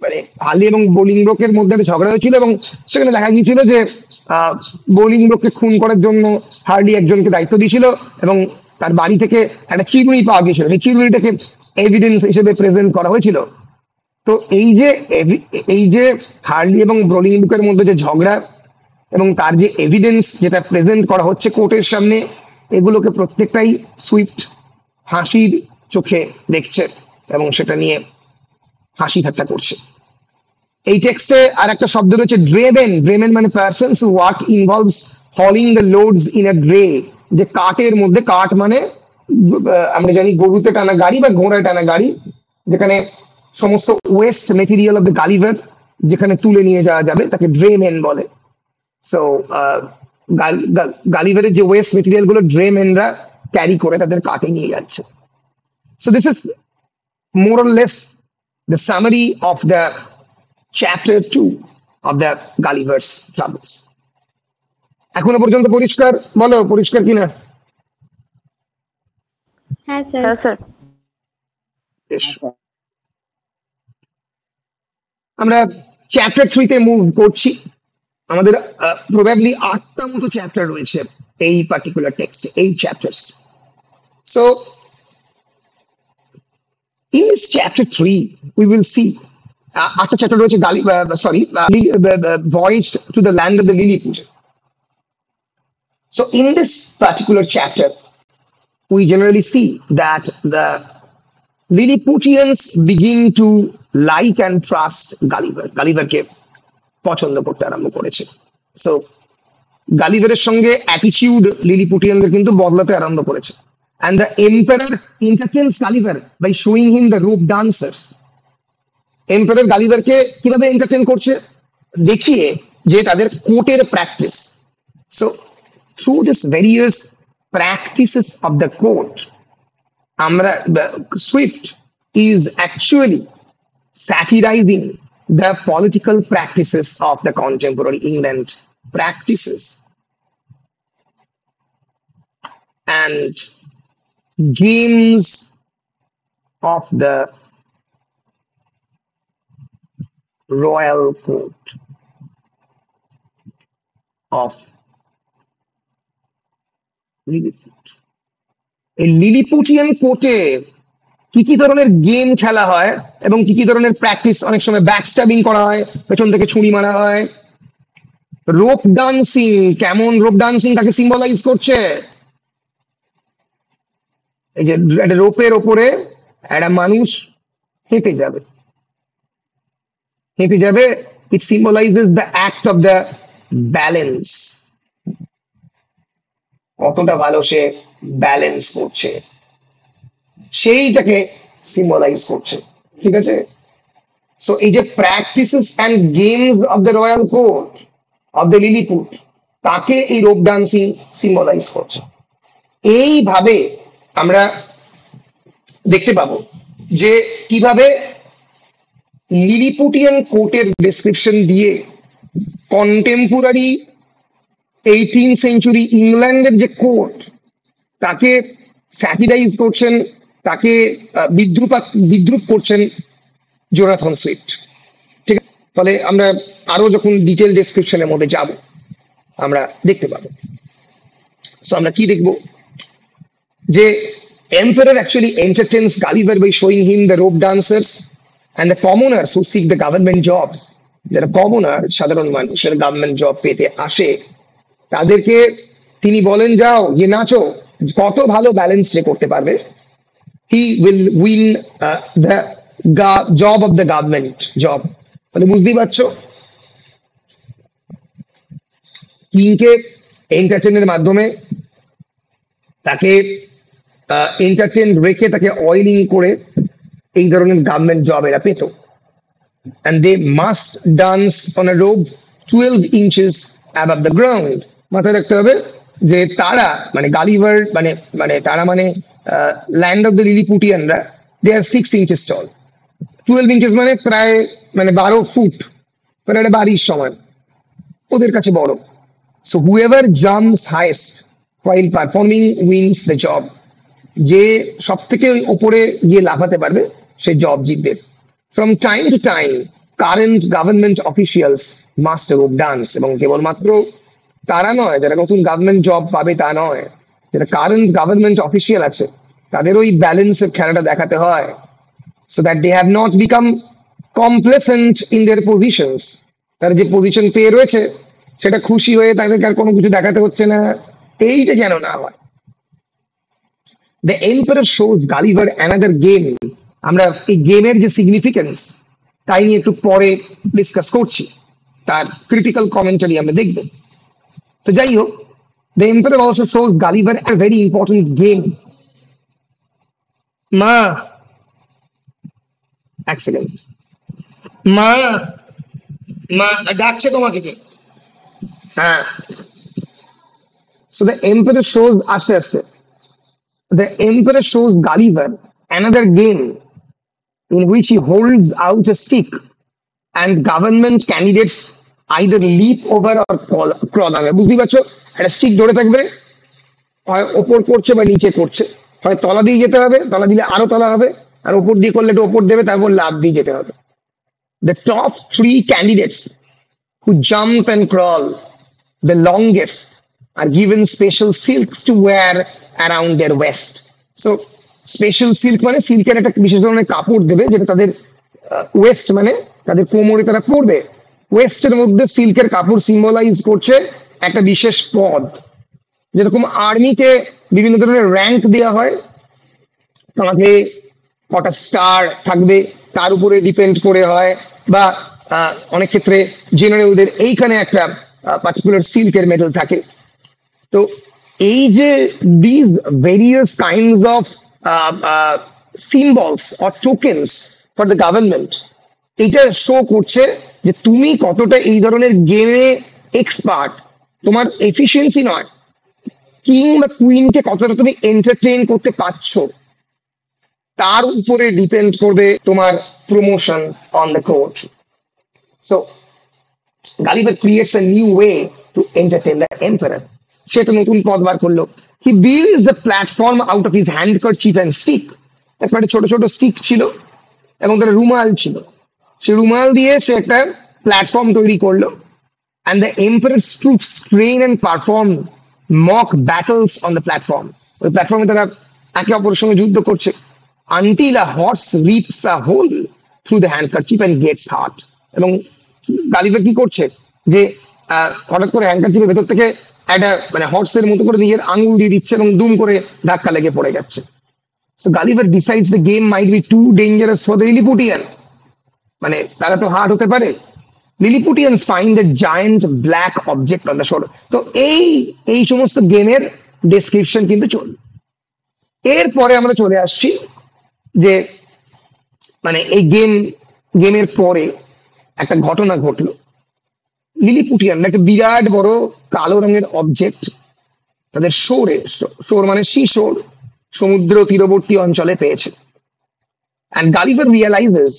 মানে হার্লি এবং বোলিংব্রোকের মধ্যে একটা ঝগড়া হয়েছিল এবং সেখানে দেখা গিয়েছিল যে বোলিংব্রোককে খুন করার জন্য হার্লি একজনকে দায়িত্ব দিয়েছিল এবং তার বাড়ি থেকে একটা চিরুনি পাওয়া গিয়েছিল, সেই চিরুনিটাকে এভিডেন্স হিসেবে প্রেজেন্ট করা হয়েছিল। তো এই যে হার্লি এবং বোলিংব্রোকের মধ্যে যে ঝগড়া এবং তার যে এভিডেন্স যেটা প্রেজেন্ট করা হচ্ছে কোর্টের সামনে, এগুলোকে প্রত্যেকটাই সুইফট হাসির চোখে দেখছে এবং সেটা নিয়ে হাসি ঠাট্টা করছে। এই টেক্সটে আর একটা শব্দ রয়েছে ড্রেমেন মানে persons who work involves hauling the loads in a dray, যে কাঠের মধ্যে, কাঠ মানে আমরা জানি গরুতে টানা গাড়ি বা ঘোড়ায় টানা গাড়ি, যেখানে সমস্ত waste material of the Gulliver যেখানে তুলে নিয়ে যাওয়া যাবে তাকে ড্রেমেন বলে। সো গালিভারের যে ওয়েস্ট মেটেরিয়াল গুলো ড্রেমেনরা ক্যারি করে তাদের কাঠে নিয়ে যাচ্ছে। So this is more or less the summary of the chapter 2 of the Gulliver's Travels. এখনো পর্যন্ত পরিষ্কার? বলো পরিষ্কার কিনা? হ্যাঁ স্যার। হ্যাঁ স্যার। আমরা চ্যাপ্টার 3 তে মুভ করছি। আমাদের প্রবাবলি 8টা মতো চ্যাপ্টার রয়েছে এই পার্টিকুলার টেক্সটে, 8 chapters. So in this chapter 3 we will see after chapter রয়েছে voyage to the land of the Lilliput. So in this particular chapter we generally see that the Lilliputians begin to like and trust গালিভারকে পছন্দ করতে আরম্ভ করেছে। So গালিভারের সঙ্গে attitude লিলিপুটিয়ানদের কিন্তু বদলাতে আরম্ভ করেছে। And the emperor entertains Gulliver by showing him the rope dancers. Emperor গালিভারকে কিভাবে এন্টারটেইন করছে? দেখিয়ে যে তাদের কোর্টের practice. So through this various practices of the court, Swift is actually satirizing the political practices of the contemporary England practices and games of the royal court of Lilliput. এই Lilliputian কোর্টে কি কি ধরনের গেম খেলা হয় এবং কি কি ধরনের প্র্যাকটিস, অনেক সময় ব্যাকস্ট্যাবিং করা হয়, পেছন থেকে ছুরি মারা হয়। রোপ ডান্সিং, কেমন রোপ ডান্সিং তাকে সিম্বলাইজ করছে? এই যে একটা রোপের ওপরে একটা মানুষ হেঁটে যাবে, it symbolizes the act of the balance. কতটা ভালো সে ব্যালেন্স করছে সেইটাকে সিম্বলাইজ করছে, ঠিক আছে? সো এই যে practices and games of the royal court of the lilliput, তাকে এই রোপ ডান্সিং সিম্বলাইজ করছে। এইভাবে আমরা দেখতে পাবো যে কিভাবে লিলিপুটিয়ান কোর্টের ডেসক্রিপশন দিয়ে কন্টেম্পোরারি 18th সেঞ্চুরি ইংল্যান্ডের যে কোর্ট তাকে স্যাটিরাইজ করছেন, তাকে বিদ্রুপ করছেন জোনাথন সুইফট, ঠিক আছে? ফলে আমরা আরো যখন ডিটেল ডেসক্রিপশনের মধ্যে যাব আমরা দেখতে পাবো। সো আমরা কি দেখবো? যে emperor actually entertains Gulliver by showing him the rope dancers and the commoners who seek the government jobs. যারা কমনার, সাধারণ মানুষের গভর্নমেন্ট জব পেতে আসে, তাদেরকে তিনি বলেন যাও গিয়ে নাচো, কত ভালো ব্যালেন্স করতে পারবে, he will win the job of the government job. তাহলে বুঝতেই পারছো কিংকে এন্টারটেনের মাধ্যমে তাকে এন্টারটেন রেখে তাকে অয়েলিং করে এই ধরনের গভর্নমেন্ট জব এরা পেত। and they must dance on a rope 12 inches above the ground. মাথায় রাখতে হবে যে তারা মানে গালিভার মানে মানে তারা মানে ল্যান্ড অফ দ্য লিলিপুটিয়ানরা, they are 6 inches tall। 12 inches মানে প্রায় মানে 12 ফুট, প্রায় একটা বাড়ির সমান ওদের কাছে বড়। So whoever jumps highest while performing wins the job। যে সব থেকে ওপরে গিয়ে লাফাতে পারবে সে জব জিতবে। From time to time, current government officials must rope dance। এবং কেবলমাত্র তারা নয়, যারা নতুন গভর্নমেন্ট জব পাবে তা নয়, যারা কারেন্ট গভর্নমেন্ট অফিসিয়াল আছে তাদেরও ওই ব্যালেন্সের খেলাটা দেখাতে হয়, so that they have not become complacent in their positions। তারা যে পজিশন পেয়ে রয়েছে সেটা খুশি হয়ে তাদেরকে আর কোনো কিছু দেখাতে হচ্ছে না, এইটা যেন না হয়। The emperor shows Gulliver another game। আমরা এই গেমের যে সিগনিফিকেন্স তাই নিয়ে একটু পরে ডিসকাস করছি, তার ক্রিটিক্যাল কমেন্টারি আমরা দেখব। তো যাই হোক, the emperor also shows Gulliver a very important game। মা, এক সেকেন্ড, মা মা ডাকছে তোমাকে কে? হ্যাঁ। So the emperor shows আস্তে আস্তে the emperor shows Gulliver another game in which he holds out a stick and government candidates either leap over or crawl over। বুঝতেই পারছো, একটা স্টিক ধরে থাকবে, হয় ওপর করছে বা নিচে করছে, হয় তলা দিয়ে যেতে হবে, তলা দিলে আরো তলা হবে, আর ওপর দিয়ে করলে একটু ওপর দেবে, তারপর লাফ দিয়ে যেতে হবে। The top 3 candidates who jump and crawl the longest are given special silks to wear around their waist। So special silk মানে সিল্কের একটা বিশেষ ধরনের কাপড় দেবে যেটা তাদের ওয়েস্ট মানে তাদের কোমরে তারা পরবে। ওয়েস্টের মধ্যে সিল্কের কাপড় সিম্বলাইজ করছে একটা বিশেষ পদ। যেরকম আর্মিতে বিভিন্ন ধরনের র্যাঙ্ক দেওয়া হয়, তোমাকে কটা স্টার থাকবে তার উপরে ডিপেন্ড করে হয়, বা অনেক ক্ষেত্রে জেনারেলদের এইখানে একটা পার্টিকুলার সিল্কের মেডেল থাকে। তো এই যে this various kinds of symbols or tokens for the government, এটা শো করছে যে তুমি কতটা এই ধরনের গেমে এক্সপার্ট। তোমার এফিসিয়েন্সি নয়, কিং বা কুইনকে কতটা তুমি এন্টারটেইন করতে পারছো তার উপরে ডিপেন্ড করবে তোমার promotion on the court. So Gulliver creates a new way to entertain the emperor। সে একটা নতুন পদ বার করলো। He builds a platform out of his handkerchief and stick। তারপরে ছোট ছোট স্টিক ছিল এবং তার রুমাল ছিল, সে রুমাল দিয়ে সে একটা প্ল্যাটফর্ম তৈরি করলো। And the emperor's troops train and perform mock battles on the platform। ওই প্ল্যাটফর্মে তারা একে অপরের সঙ্গে যুদ্ধ করছে। Until a horse rips a hole through the handkerchief and gets hurt। এবং গালিভার কি করছে যে হঠাৎ করে হ্যান্ডকারচিফের ভেতর থেকে একটা মানে হর্সের মতো করে নিজের আঙুল দিয়ে দিচ্ছে এবং দুম করে ধাক্কা লেগে পড়ে যাচ্ছে। So Gulliver decides the game might be too dangerous for the Lilliputian। মানে তারা তো হার্ট হতে পারে। Lilliputians find a giant black object on the shore। তো এই সমস্ত গেমের ডেসক্রিপশন কিন্তু চলবে। এরপরে আমরা চলে আসছি যে মানে এই গেমের পরে একটা ঘটনা ঘটলো। লিলিপুটিয়ান একটা বিরাট বড় কালো রঙের অবজেক্ট তাদের শোর মানে সি শোর সমুদ্র তীরবর্তী অঞ্চলে পেয়েছে। And Gulliver realizes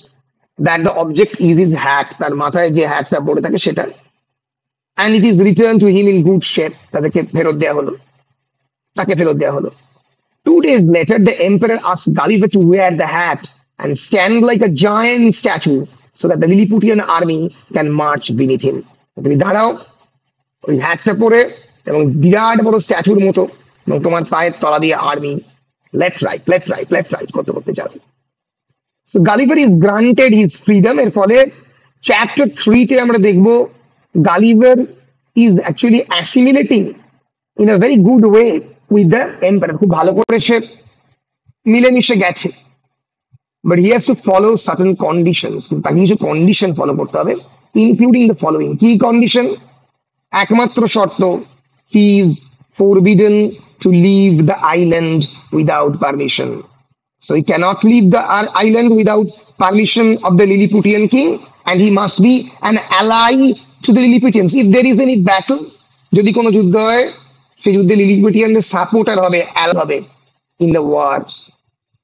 that the object is his hat। তার মাথায় যে হ্যাটটা পড়ে থাকে সেটা। And it is returned to him in good shape। তাকে ফেরত দেওয়া হলো। 2 days later, the emperor asked Gulliver to wear the hat and stand like a giant statue so that the Lilliputian army can march beneath him। তুমি দাঁড়াও ওই হ্যাটটা পরে এবং বিরাট বড় স্ট্যাচুর মতো, এবং তোমার পায়ের তলা দিয়ে আর্মি লেফট রাইট করতে যাবে। So Gulliver is granted his freedom. এর ফলে চ্যাপ্টার 3 তে আমরা দেখব Gulliver is actually assimilating in a very good way with the empire. খুব ভালো করে সে মিলেমিশে গেছে, but he has to follow certain conditions. তাকে কিছু কন্ডিশন ফলো করতে হবে, ইনক্লুডিং দ্য ফলোইং। কি কন্ডিশন? একমাত্র শর্ত, he is forbidden to leave the island without permission। So he cannot leave the island without permission of the Lilliputian king, and he must be an ally to the Lilliputians. If there is any battle, যদি কোনো যুদ্ধ হয়, সেই যুদ্ধে লিলিপুটিয়ানদের supporter হবে, অ্যাল হবে in the wars,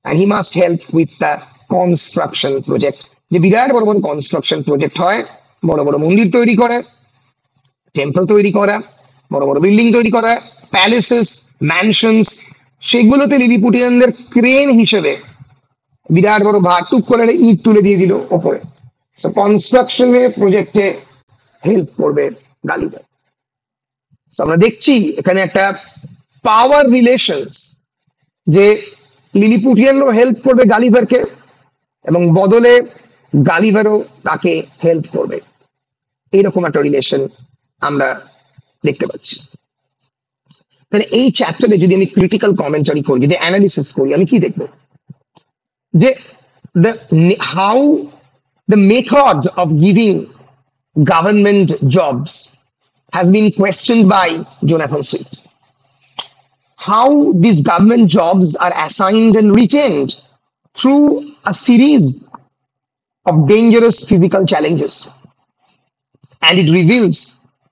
and he must help with the construction project. যে বিরাট বড় বড় কনস্ট্রাকশন প্রজেক্ট হয়, বড় বড় মন্দির তৈরি করা, টেম্পল তৈরি করা, বড় বড় বিল্ডিং তৈরি করা, প্যালেসেস, ম্যানশনস, সেগুলোতে লিলিপুটিয়ানদের ক্রেন হিসেবে বিরাট বড় ভাগ টুক করে ইট তুলে দিয়ে দিল ওপরে। সো কনস্ট্রাকশনের প্রজেক্টে হেল্প করবে গালিভার। সো আমরা দেখছি এখানে একটা পাওয়ার রিলেশনস, যে লিলিপুটিয়ানও হেল্প করবে গালিভারকে এবং বদলে গালিভারও তাকে হেল্প করবে, এইরকম একটা রিলেশন আমরা দেখতে পাচ্ছি। তাহলে এই চ্যাপ্টারে যদি আমি ক্রিটিক্যাল কমেন্টারি করি, যদি অ্যানালিসিস করি, আমি কি দেখবো? যে how the method of giving government jobs has been questioned by Jonathan Swift. How these government jobs are assigned and retained through a series of dangerous physical challenges. And it reveals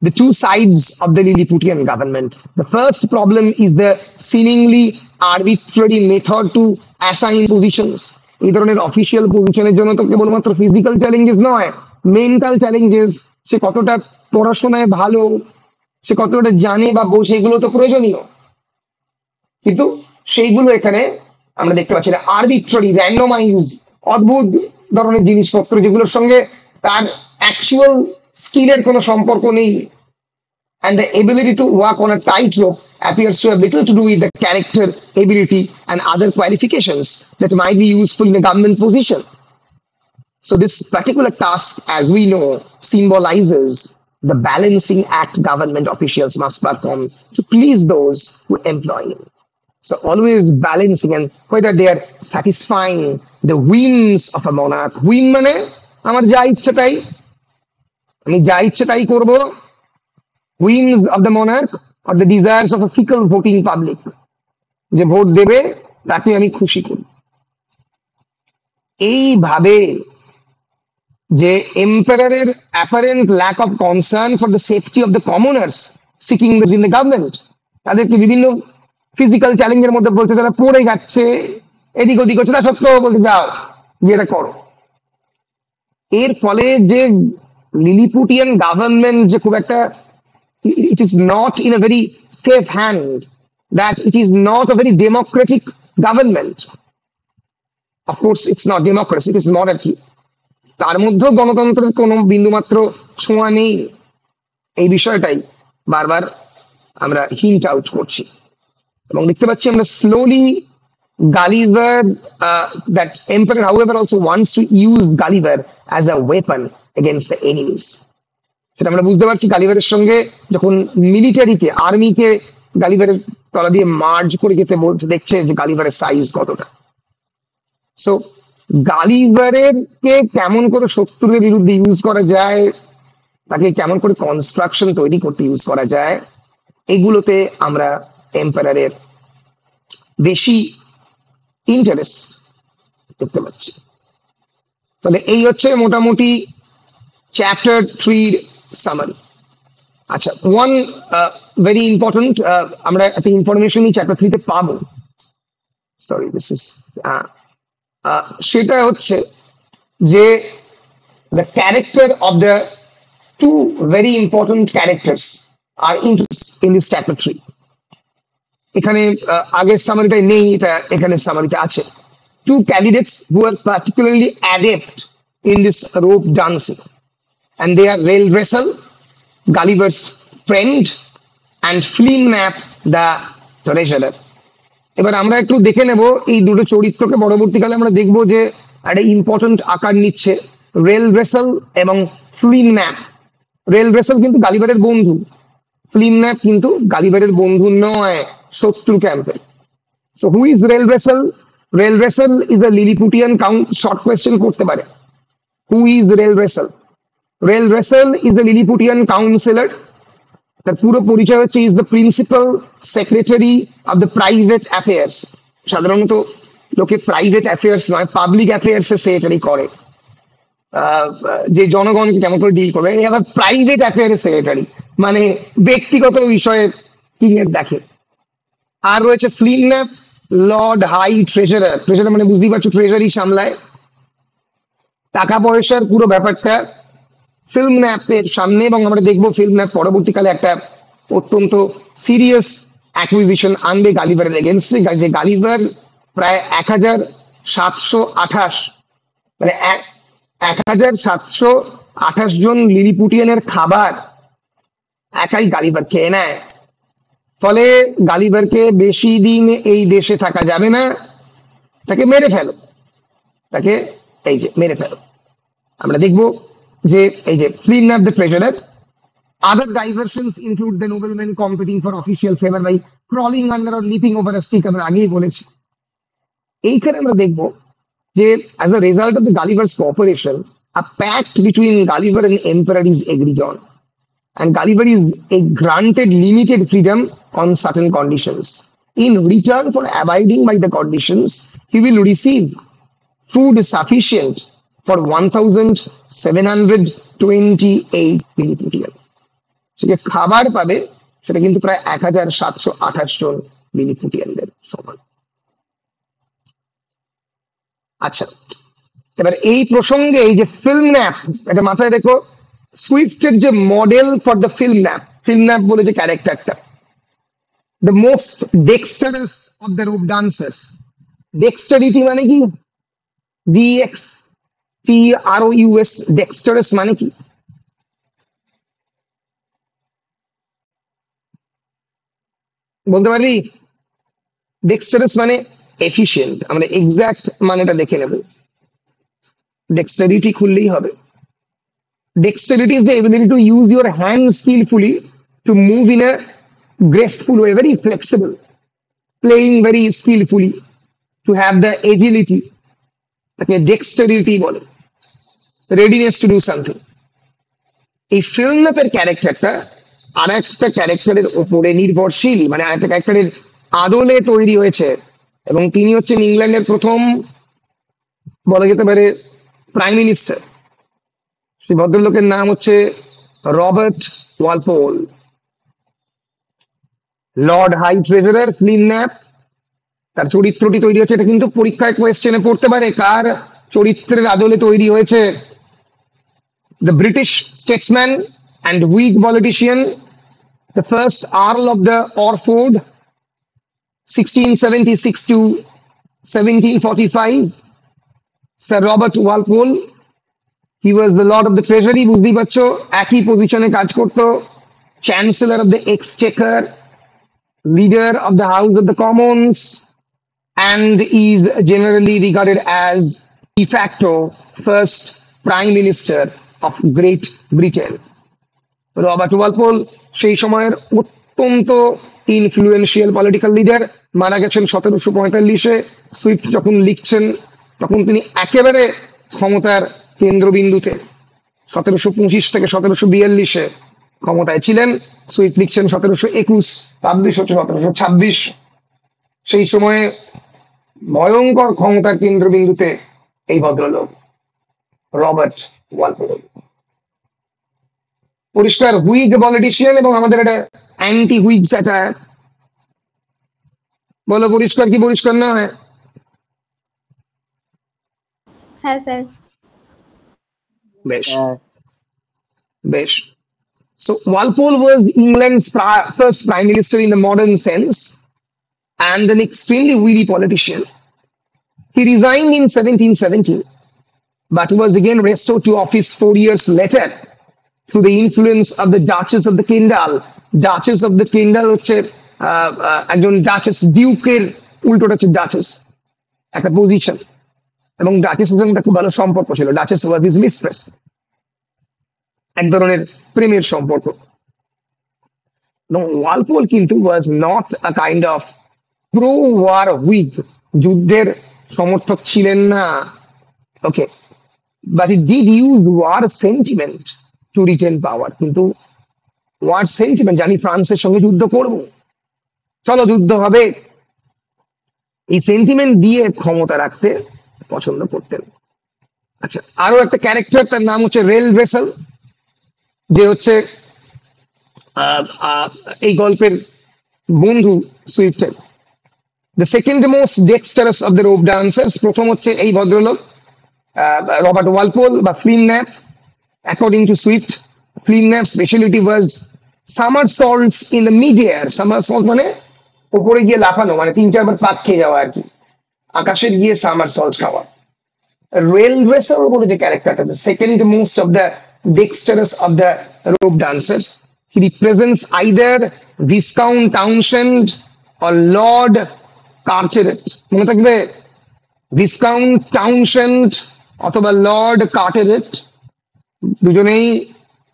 the two sides of the Lilliputian government. The first problem is the seemingly arbitrary method to assign positions. এই ধরনের official পজিশনের জন্য তো কেবলমাত্র physical challenges নয়, mental challenges, সে কতটা পড়াশোনায় ভালো, সে কতটা জানে বা বোঝে, এগুলো তো প্রয়োজনীয়। কিন্তু সেইগুলো এখানে আমরা দেখতে পাচ্ছি না, আরবিট্রারি, র্যান্ডমাইজ, অদ্ভুত ধরনের জিনিসপত্র, যেগুলোর সঙ্গে তার অ্যাকচুয়াল স্কিলের কোনো সম্পর্ক নেই। And the ability to walk on a tightrope appears to have little to do with the character, ability, and other qualifications that might be useful in a government position. So this particular task, as we know, symbolizes the balancing act government officials must perform to please those who employ him. So always balancing, and whether they are satisfying the whims of a monarch. Whim মানে আমার যা ইচ্ছে তাই, আমি যা ইচ্ছে তাই করবো, whims of the monarch or the desires of a fickle voting public, যে ভোট দেবে তাকে আমি খুশি করি। এইভাবে যে এম্পারারের apparent lack of concern for the safety of the commoners seeking in the government, তাদেরকে বিভিন্ন ফিজিক্যাল চ্যালেঞ্জের মধ্যে বলছে, তারা পড়ে যাচ্ছে, এদিক ওদিক হচ্ছে, তা সত্ত্বেও বলতে যাও যেটা করো। এর ফলে যে লিলিপুটিয়ান গভর্নমেন্ট যে খুব একটা, it is not in a very safe hand, that it is not a very democratic government. Of course, it's not democracy, it is monarchy. তার মধ্যেও গণতন্ত্রের কোনো বিন্দুমাত্র ছোঁয়া নেই, এই বিষয়টাই বারবার আমরা হিন্ট আউট করছি এবং দেখতে পাচ্ছি আমরা slowly Gulliver, that emperor, however, also wants to use Gulliver as a weapon against the enemies. সেটা আমরা বুঝতে পারছি গালিভারের সঙ্গে যখন মিলিটারিকে, আর্মিকে গালিভারের তলা দিয়ে মার্জ করে যেতে বলছে, দেখছে যে গালিভারের সাইজ কতটা। সো গালিভারের কে কেমন করে শত্রুদের বিরুদ্ধে ইউজ করা যায়, তাকে কেমন করে কনস্ট্রাকশন তৈরি করতে ইউজ করা যায়, এগুলোতে আমরা এম্পারারের বেশি ইন্টারেস্ট দেখতে পাচ্ছি। তাহলে এই হচ্ছে মোটামুটি চ্যাপ্টার 3 সামারি। আচ্ছা, ওয়ান ভেরি ইম্পর্টেন্ট আমরা একটা ইনফরমেশন চ্যাপ্টার 3 তে পাবো, সরি দিস ইজ, সেটা হচ্ছে যে the character of the two very important characters are introduced in this chapter 3. এখানে আগের সামারিটাই নেই, এটা এখানে সামারিতে আছে। Two candidates who are particularly adept in this rope dancing, and they are Rail Wrestle, Gulliver's friend, and Flimnap, the treasurer. এবার আমরা একটু দেখে নেব এই দুটো চরিত্রকে, পরবর্তীকালে আমরা দেখবো যে একটা ইম্পর্টেন্ট আকার নিচ্ছে, রেল রেসেল এবং ফ্লিমন্যাপ। রেল রেসেল কিন্তু গালিভারের বন্ধু, ফ্লিমন্যাপ কিন্তু গালিভারের বন্ধু নয়, শত্রু ক্যাম্পের। So who is Reldresal? Reldresal is a Lilliputian count, short question করতে পারে। Who is Reldresal? Reldresal is a Lilliputian councillor. তার পুরো পরিচয় হচ্ছে is the principal secretary of the private affairs. সাধারণত লোকে private affairs নয় public affairs এর সেক্রেটারি করে, যে জনগণকে কেমন করে ডিল করবে, এই আবার প্রাইভেট অ্যাফেয়ার্স সেক্রেটারি, মানে ব্যক্তিগত বিষয়ে কিং এর দেখে। আর রয়েছে ফ্লিনন্যাপ, লর্ড হাই ট্রেজারার। ট্রেজারার মানে বুঝতেই পারছো, ট্রেজারি সামলায়, টাকা পয়সার পুরো ব্যাপারটা ফিল্মন্যাপের সামনে। এবং আমরা দেখবো ফিল্মন্যাপ পরবর্তীকালে একটা অত্যন্ত সিরিয়াস অ্যাকুইজিশন আনবে গালিভারের এগেনস্টে, যে গালিভার প্রায় 1728, মানে 1728 জন লিলিপুটিয়ানের খাবার একাই গালিভার খেয়ে নেয়। ফলে গালিভারকে বেশি দিন এই দেশে থাকা যাবে না, তাকে মেরে ফেলো, তাকে এই যে মেরে ফেলো। আমরা দেখবো যে এই যে Flimnap the treasurer. Other diversions include the noblemen competing for official favor by crawling under or leaping over a stick, আমরা আগেই বলেছি। এইখানে আমরা দেখবো যে as a result of the Gulliver's cooperation, a pact between Gulliver and Emperor is agreed on, and Gulliver is granted limited freedom on certain conditions. In return for abiding by the conditions, he will receive food sufficient for 1728 Lilliputian. সে যে খাবার পাবে সেটা কিন্তু প্রায় 1728 জন লিলিপুটিয়ানদের সমান। আচ্ছা, এবার এই প্রসঙ্গে এই যে ফিল্মন্যাপ, এটা মাথায় রেখো, সুইফটের যে মডেল ফর দ্য ফিল্মন্যাপ বলে যে ক্যারেক্টারটা, the most dexterous of the rope dancers. Dexterity মানে কি? DXTROUS, ডেক্সটারাস মানে কি? বলতে পারবি? ডেক্সটারাস মানে এফিশিয়েন্ট, আমরা এক্সাক্ট মানেটা দেখে নেব, ডেক্সটারিটি খুললেই হবে। Dexterity is the ability to use your hands skillfully to move in a graceful way, very flexible, playing very skillfully, to have the agility, তাকে dexterity বলে, readiness to do something. এই ফিল্মন্যাপের ক্যারেক্টারটা আর একটা ক্যারেক্টারের উপরে নির্ভরশীল, মানে আরেকটা ক্যারেক্টারের আদলে তৈরি হয়েছে, এবং তিনি হচ্ছেন ইংল্যান্ডের প্রথম বলা যেতে পারে প্রাইম মিনিস্টার। সেই ভদ্রলোকের নাম হচ্ছে Robert Walpole. Lord high treasurer Flimnap, তার চরিত্রটি তৈরি হচ্ছে, এটা কিন্তু পরীক্ষায় কোয়েশ্চেনে পড়তে পারে, কার চরিত্রের আদলে তৈরি হয়েছে। The British statesman and Whig politician, the first earl of the Orford, 1676 to 1745, sir Robert Walpole. He was the Lord of the Treasury, বুঝতেই পারছো, একই পজিশনে কাজ করতো। Chancellor of the Exchequer, leader of the House of the Commons, and is generally regarded as de facto first Prime Minister of Great Britain. Robert Walpole সেই সময়ের অত্যন্ত influential political leader, মারা গেছেন 1745-এ। সুইফট যখন লিখছেন তখন তিনি একেবারে ক্ষমতার কেন্দ্রবিন্দুতে, 1725 থেকে 1742-এ ক্ষমতায় ছিলেন। সুইফট লিখছেন 1721, পাবলিশ হচ্ছে 1726। সেই সময়ে ভয়ঙ্কর ক্ষমতার কেন্দ্রবিন্দুতে এই ভদ্রলোক রবার্ট ওয়ালপোল। পরিষ্কার হুইগ পলিটিশিয়ান, এবং আমাদের একটা অ্যান্টি হুইগ স্যাটায়ার। বলো পরিষ্কার কি পরিষ্কার না? হয় হ্যাঁ স্যার। বেশ বেশ। So Walpole was England's first prime minister in the modern sense, and an extremely wily politician. He resigned in 1770, but was again restored to office 4 years later through the influence of the Duchess of the Kendal. Duchess of the Kendal হচ্ছে একজন duchess, ডিউকের উল্টোটা হচ্ছে duchess, একটা position, এবং ডাচেসের সঙ্গে খুব ভালো সম্পর্ক ছিল। ডাচেস ওয়াজ হিজ মিস্ট্রেস, এক ধরনের প্রেমের সম্পর্ক। ওয়ালপোল কিন্তু was not a kind of pro war Whig, যুদ্ধের সমর্থক ছিলেন না। Okay, but he did use war sentiment to retain power. কিন্তু ওয়ার সেন্টিমেন্ট, জানি ফ্রান্সের সঙ্গে যুদ্ধ করব, চলো যুদ্ধ হবে, এই সেন্টিমেন্ট দিয়ে ক্ষমতা রাখতে পছন্দ করতেন। আচ্ছা, আরো একটা ক্যারেক্টার, তার নাম হচ্ছে রেল রেসেল, যে হচ্ছে আহ, আহ, এই গল্পের বন্ধু সুইফটের। The second most dexterous of the rope dancers, প্রথম হচ্ছে এই ভদ্রলোক রবার্ট ওয়ালপোল বা Flimnap. According to Swift, Flimnap's specialty was somersaults in the mid-air. somersault মানে উপরে গিয়ে লাফানো, মানে 3-4 বার পাক খেয়ে যাওয়া আর কি, আকাশে গিয়ে সামারসল্ট খাওয়া। রেল রেসেল বলে যে ক্যারেক্টারটা, the second most of the dexterous of the rope dancers, he represents either viscount Townshend or Lord Carteret. মনে থাকবে, ভিসকাউন্ট টাউনশেন্ড অথবা লর্ড কার্টেরেট, দুজনেই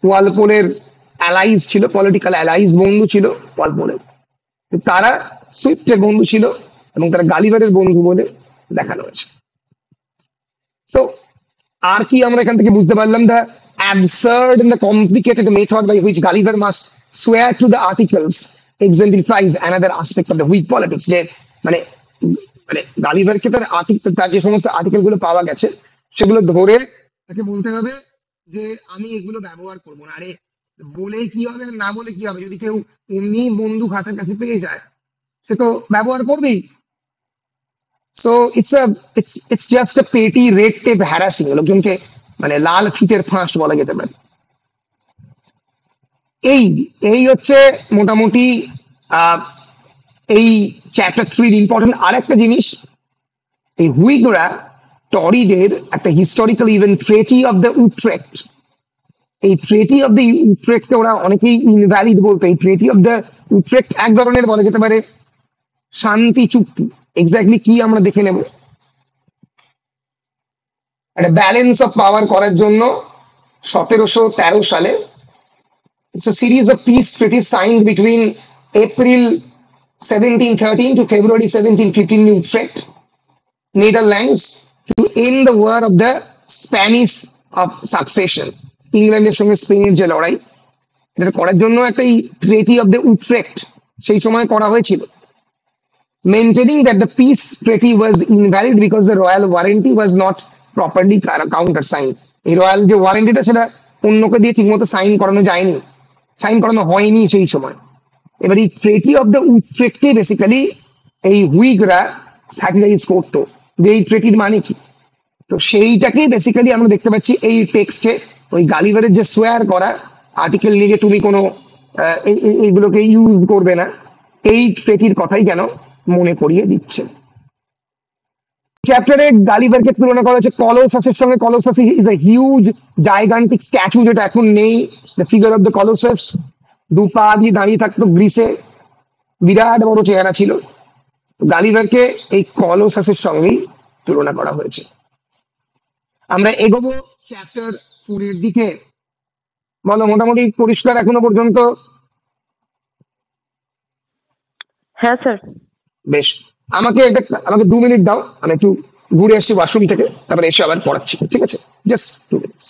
ওয়ালপোলের অ্যালাইজ ছিল, পলিটিক্যাল অ্যালাইজ, বন্ধু ছিল ওয়ালপোলের। তারা সুইফটের বন্ধু ছিল এবং তারা গালিভারের বন্ধু বলে দেখানো হয়েছে। সো আর কি আমরা এখান থেকে বুঝতে পারলাম? The absurd and the complicated method by which Gulliver must swear to the articles exemplifies another aspect of the Whig politics. যে মানে মানে গালিভারকে তার আর্টিকেল, তার যে সমস্ত আর্টিকেল গুলো পাওয়া গেছে সেগুলো ধরে তাকে বলতে হবে যে আমি এগুলো ব্যবহার করবো না। আরে বলে কি হবে আর না বলে কি হবে? যদি কেউ এমনি বন্দুক হাতের কাছে পেয়ে যায়, সে তো ব্যবহার করবেই। সো ইটস জাস্ট আ পেটি রেড টেপ হ্যারাসিং, লোকজনকে মানে লাল ফিতের ফাঁস বলা যেতে পারে। এই এই হচ্ছে মোটামুটি আহ, এই চ্যাপ্টার 3 ইম্পর্টেন্ট আর একটা জিনিস। এই হুইগরা টরিদের একটা historical event, treaty of the Utrecht. এই ট্রেটি অফ দ্য উট্রেক্ট ওরা অনেকেই ইনভ্যালিড বলতো। এই ট্রেটি অফ দ্য উট্রেক্ট এক ধরনের বলা যেতে পারে শান্তি চুক্তি। এক্স্যাক্টলি কি আমরা দেখে নেব। একটা ব্যালেন্স অফ পাওয়ার করার জন্য 1713 সালে it's a series of peace treaties signed between April 1713 to February 1715 in Utrecht, Netherlands, to end the war of the Spanish of succession. ইংল্যান্ডের সঙ্গে স্পেনের যে লড়াই, এটা করার জন্য একটা ট্রেটি অফ দ্য উট্রেক্ট সেই সময় করা হয়েছিল। Maintaining that the peace treaty was invalid because the royal warranty was not properly countersigned. এই রয়্যাল যে ওয়ারেন্টিটা সেটা অন্যকে দিয়ে ঠিকমতো সাইন করানো যায়নি, সাইন করানো হয়নি সেই সময়। এবার এই ট্রেটি অফ দ্য উট্রেক্টে বেসিক্যালি এই হুইগরা স্যাটিলাইজ করতো যে এই ট্রেটির মানে কি। তো সেইটাকেই বেসিক্যালি আমরা দেখতে পাচ্ছি এই টেক্সটে, ওই গালিভারের যে সোয়ার করা আর্টিকেল নিয়ে যে তুমি কোনো এইগুলোকে ইউজ করবে না, এই ট্রেটির কথাই যেন মনে করিয়ে দিচ্ছে। চ্যাপ্টারে গালিভারকে তুলনা করা হচ্ছে কলোসাসের সঙ্গে। Colossus is a huge gigantic statue, যেটা এখন নেই। The figure of the Colossus, দু পা দিয়ে দাঁড়িয়ে থাকতো গ্রিসে, বিরাট বড় চেহারা ছিল। গালিভারকে এই কলোসাসের সঙ্গেই তুলনা করা হয়েছে। আমরা এগোবো চ্যাপ্টার 4 এর দিকে। বলো, মোটামুটি পরিষ্কার এখনো পর্যন্ত? হ্যাঁ স্যার। বেশ, আমাকে 2 মিনিট দাও, আমি একটু ঘুরে আসছি ওয়াশরুম থেকে, তারপরে এসে আবার পড়াচ্ছি, ঠিক আছে? Just 2 minutes.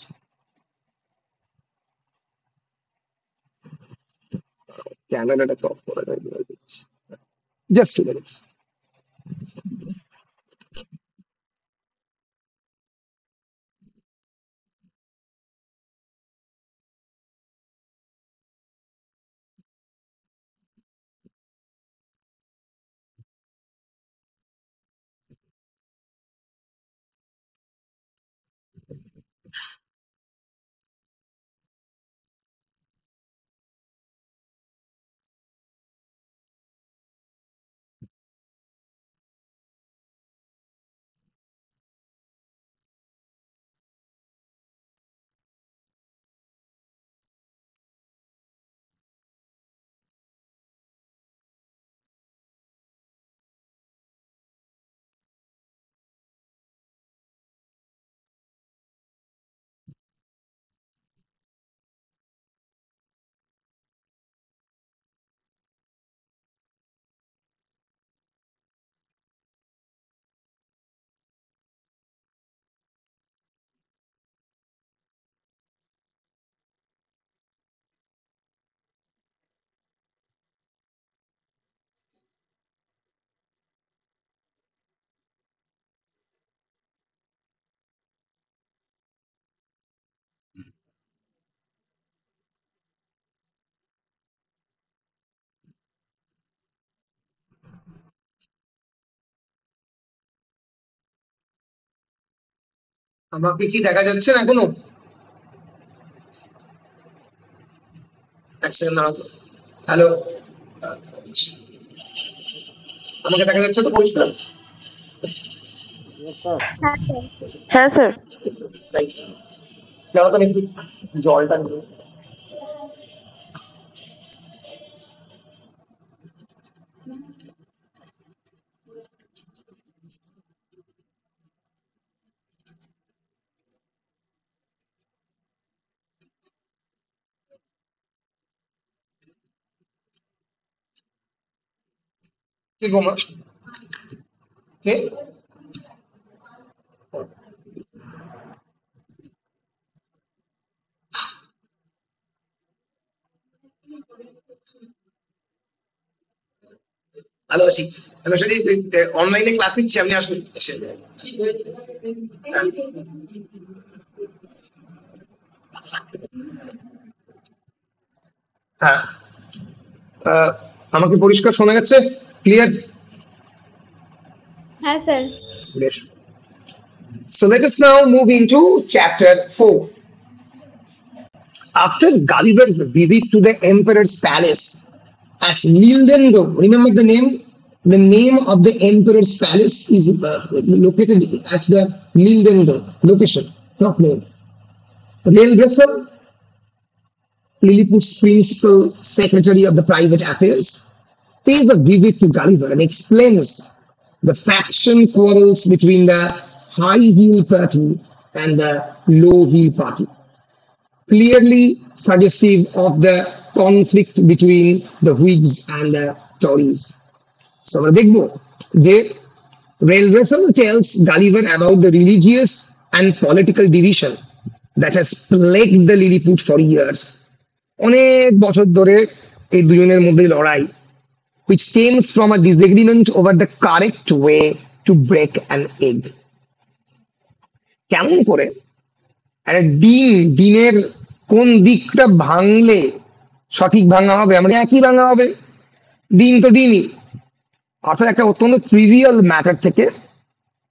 ক্যামেরাটা অফ করে জাস্ট 2 মিনিটস। আমাকে কি দেখা যাচ্ছে না এখনো? এক সেকেন্ড দাঁড়াও। হ্যালো, আমাকে দেখা যাচ্ছে তো পরিষ্কার? হ্যাঁ স্যার। Thank you. দাঁড়াও তো আমি একটু জলটা নিই। কে গো মা? কে? ভালো আছি। আমি আসলে অনলাইনে ক্লাস নিচ্ছি, আমি আসলে এসে। হ্যাঁ, আহ, আমাকে পরিষ্কার শোনা যাচ্ছে? ক্লিয়ার? হ্যাঁ স্যার। বেশ। So let us now move into chapter 4. After Gulliver's visit to the emperor's palace, as Mildendo, remember the name? The name of the emperor's palace is located at the Mildendo location, not name. Rail vessel, Lilliput's principal secretary of the private affairs, pays a visit to Gulliver and explains the faction quarrels between the high heel party and the low heel party, clearly suggestive of the conflict between the Whigs and the Tories. So আমরা দেখবো যে Rail Russell tells Gulliver about the religious and political division that has plagued the Lilliput for years. অনেক বছর ধরে এই দুজনের মধ্যে লড়াই, which stems from a disagreement over the correct way to break an egg. কেমন করে একটা ডিমের কোন দিকটা ভাঙলে সঠিক ভাঙা হবে, আমরা একই ভাঙা হবে, ডিম তো ডিমই। অর্থাৎ একটা অত্যন্ত ট্রিভিয়াল ম্যাটার থেকে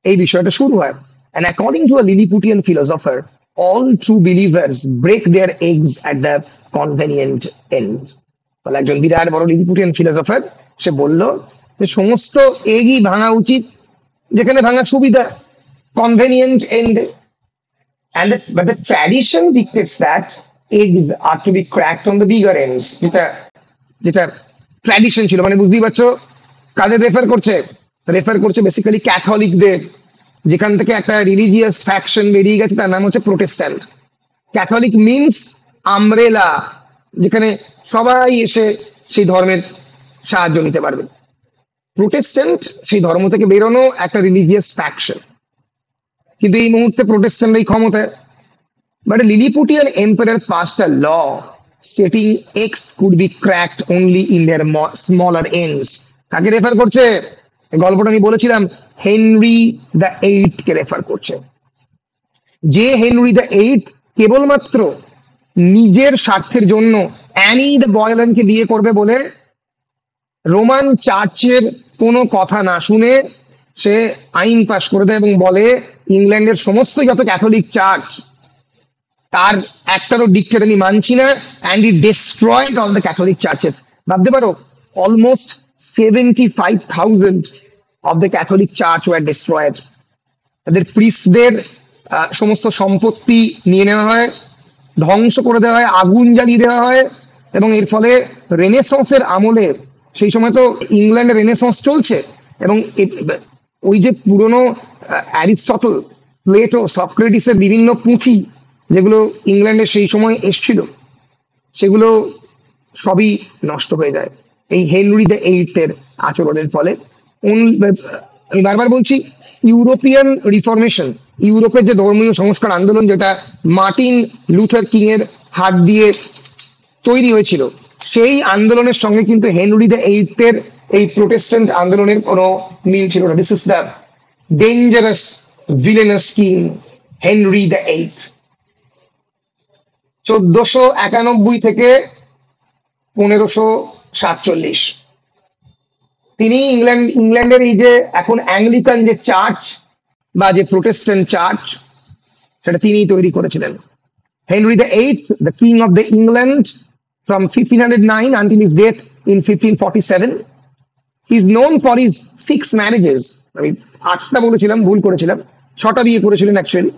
এই বিষয়টা শুরু হয়। And according to a Lilliputian philosopher, all true believers break their eggs at the convenient end. তাহলে একজন বিরাট বড় লিলিপুটিয়ান ফিলোসফার সে বলল যে সমস্ত এগই ভাঙা উচিত যেখানে ভাঙার সুবিধা, convenient end. But the tradition dictates that eggs are to be cracked on the bigger ends. যেটা যেটা ট্র্যাডিশন ছিল, মানে বুঝতেই পারছো কাদের রেফার করছে বেসিক্যালি ক্যাথলিকদের, যেখান থেকে একটা রিলিজিয়াস ফ্যাকশন বেরিয়ে গেছে, তার নাম হচ্ছে প্রোটেস্ট্যান্ট। ক্যাথলিক মিনস আমব্রেলা, যেখানে সবাই এসে সেই ধর্মের সাহায্য নিতে পারবে। প্রোটেস্ট্যান্ট সেই ধর্ম থেকে বেরোনো একটা রিলিজিয়াস ফ্যাকশন, কিন্তু এই মুহূর্তে প্রোটেস্ট্যান্টই ক্ষমতায়। But a Lilliputian emperor passed a law stating eggs could be cracked only in their smaller ends. কাকে রেফার করছে? এই গল্পটা আমি বলেছিলাম Henry the eight K refer করছে। যে হেনরি দ্য এইট কেবলমাত্র নিজের স্বার্থের জন্য অ্যানি দ্য বয়লানকে বিয়ে করবে বলে রোমান চার্চের কোনো কথা না শুনে সে আইন পাশ করে দেয় এবং বলে ইংল্যান্ডের সমস্ত যত ক্যাথলিক চার্চ তার একটারও ডিক্টেট আমি মানছি না, and he destroyed all the Catholic churches. ভাবতে পারো, almost 75,000 of the Catholic church were destroyed. তাদের প্রিস্টদের সমস্ত সম্পত্তি নিয়ে নেওয়া হয়, ধ্বংস করে দেওয়া হয়, আগুন জ্বালিয়ে দেওয়া হয়, এবং এর ফলে রেনেসন্সের আমলে, সেই সময় তো ইংল্যান্ডে রেনেসন্স চলছে, এবং ওই যে পুরনো অ্যারিস্টটল, প্লেটো, সক্রেটিসের বিভিন্ন পুঁথি যেগুলো ইংল্যান্ডে সেই সময় এসছিল, সেগুলো সবই নষ্ট হয়ে যায় এই হেনরি দ্য এইটের আচরণের ফলে। আমি বারবার বলছি, ইউরোপিয়ান রিফরমেশন, ইউরোপের যে ধর্মীয় সংস্কার আন্দোলন, যেটা মার্টিন লুথার কিং এর হাত দিয়ে তৈরি হয়েছিল, সেই আন্দোলনের সঙ্গে কিন্তু হেনরি দ্য এইটের এই প্রোটেস্ট্যান্ট আন্দোলনের কোনো মিল ছিল না। This is the dangerous villainous king Henry the eight. 1491 থেকে 1547 তিনি ইংল্যান্ডের এই যে এখন অ্যাংলিকান যে চার্চ বা যে প্রোটেস্ট্যান্ট চার্চ, সেটা তিনি তৈরি করেছিলেন। Henry VIII, the king of the England from 1509 until his death in 1547. He is known for his 6 marriages. আমি 8টা বলেছিলাম, ভুল করেছিলাম, 6টা বিয়ে করেছিলেন actually.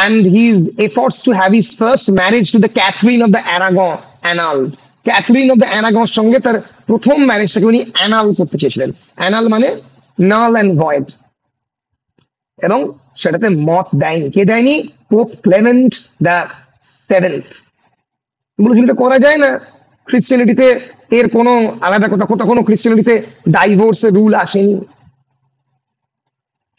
And his efforts to have his first marriage to the Catherine of the Aragon annulled. Catherine of the Aragon সঙ্গে তার প্রথম ম্যারেজটাকে উনি অ্যানাল করতে চেয়েছিলেন। অ্যানাল মানে নাল অ্যান্ড ভয়েড, এবং সেটাতে মত দেয়নি। কে দেয়নি? পোপ ক্লেমেন্ট দ্য সেভেন্থ বলেছিল এটা করা যায় না। খ্রিস্টানিটিতে এর কোনো আলাদা কথা, কোনো খ্রিস্টানিটিতে ডাইভোর্সের রুল আসেনি।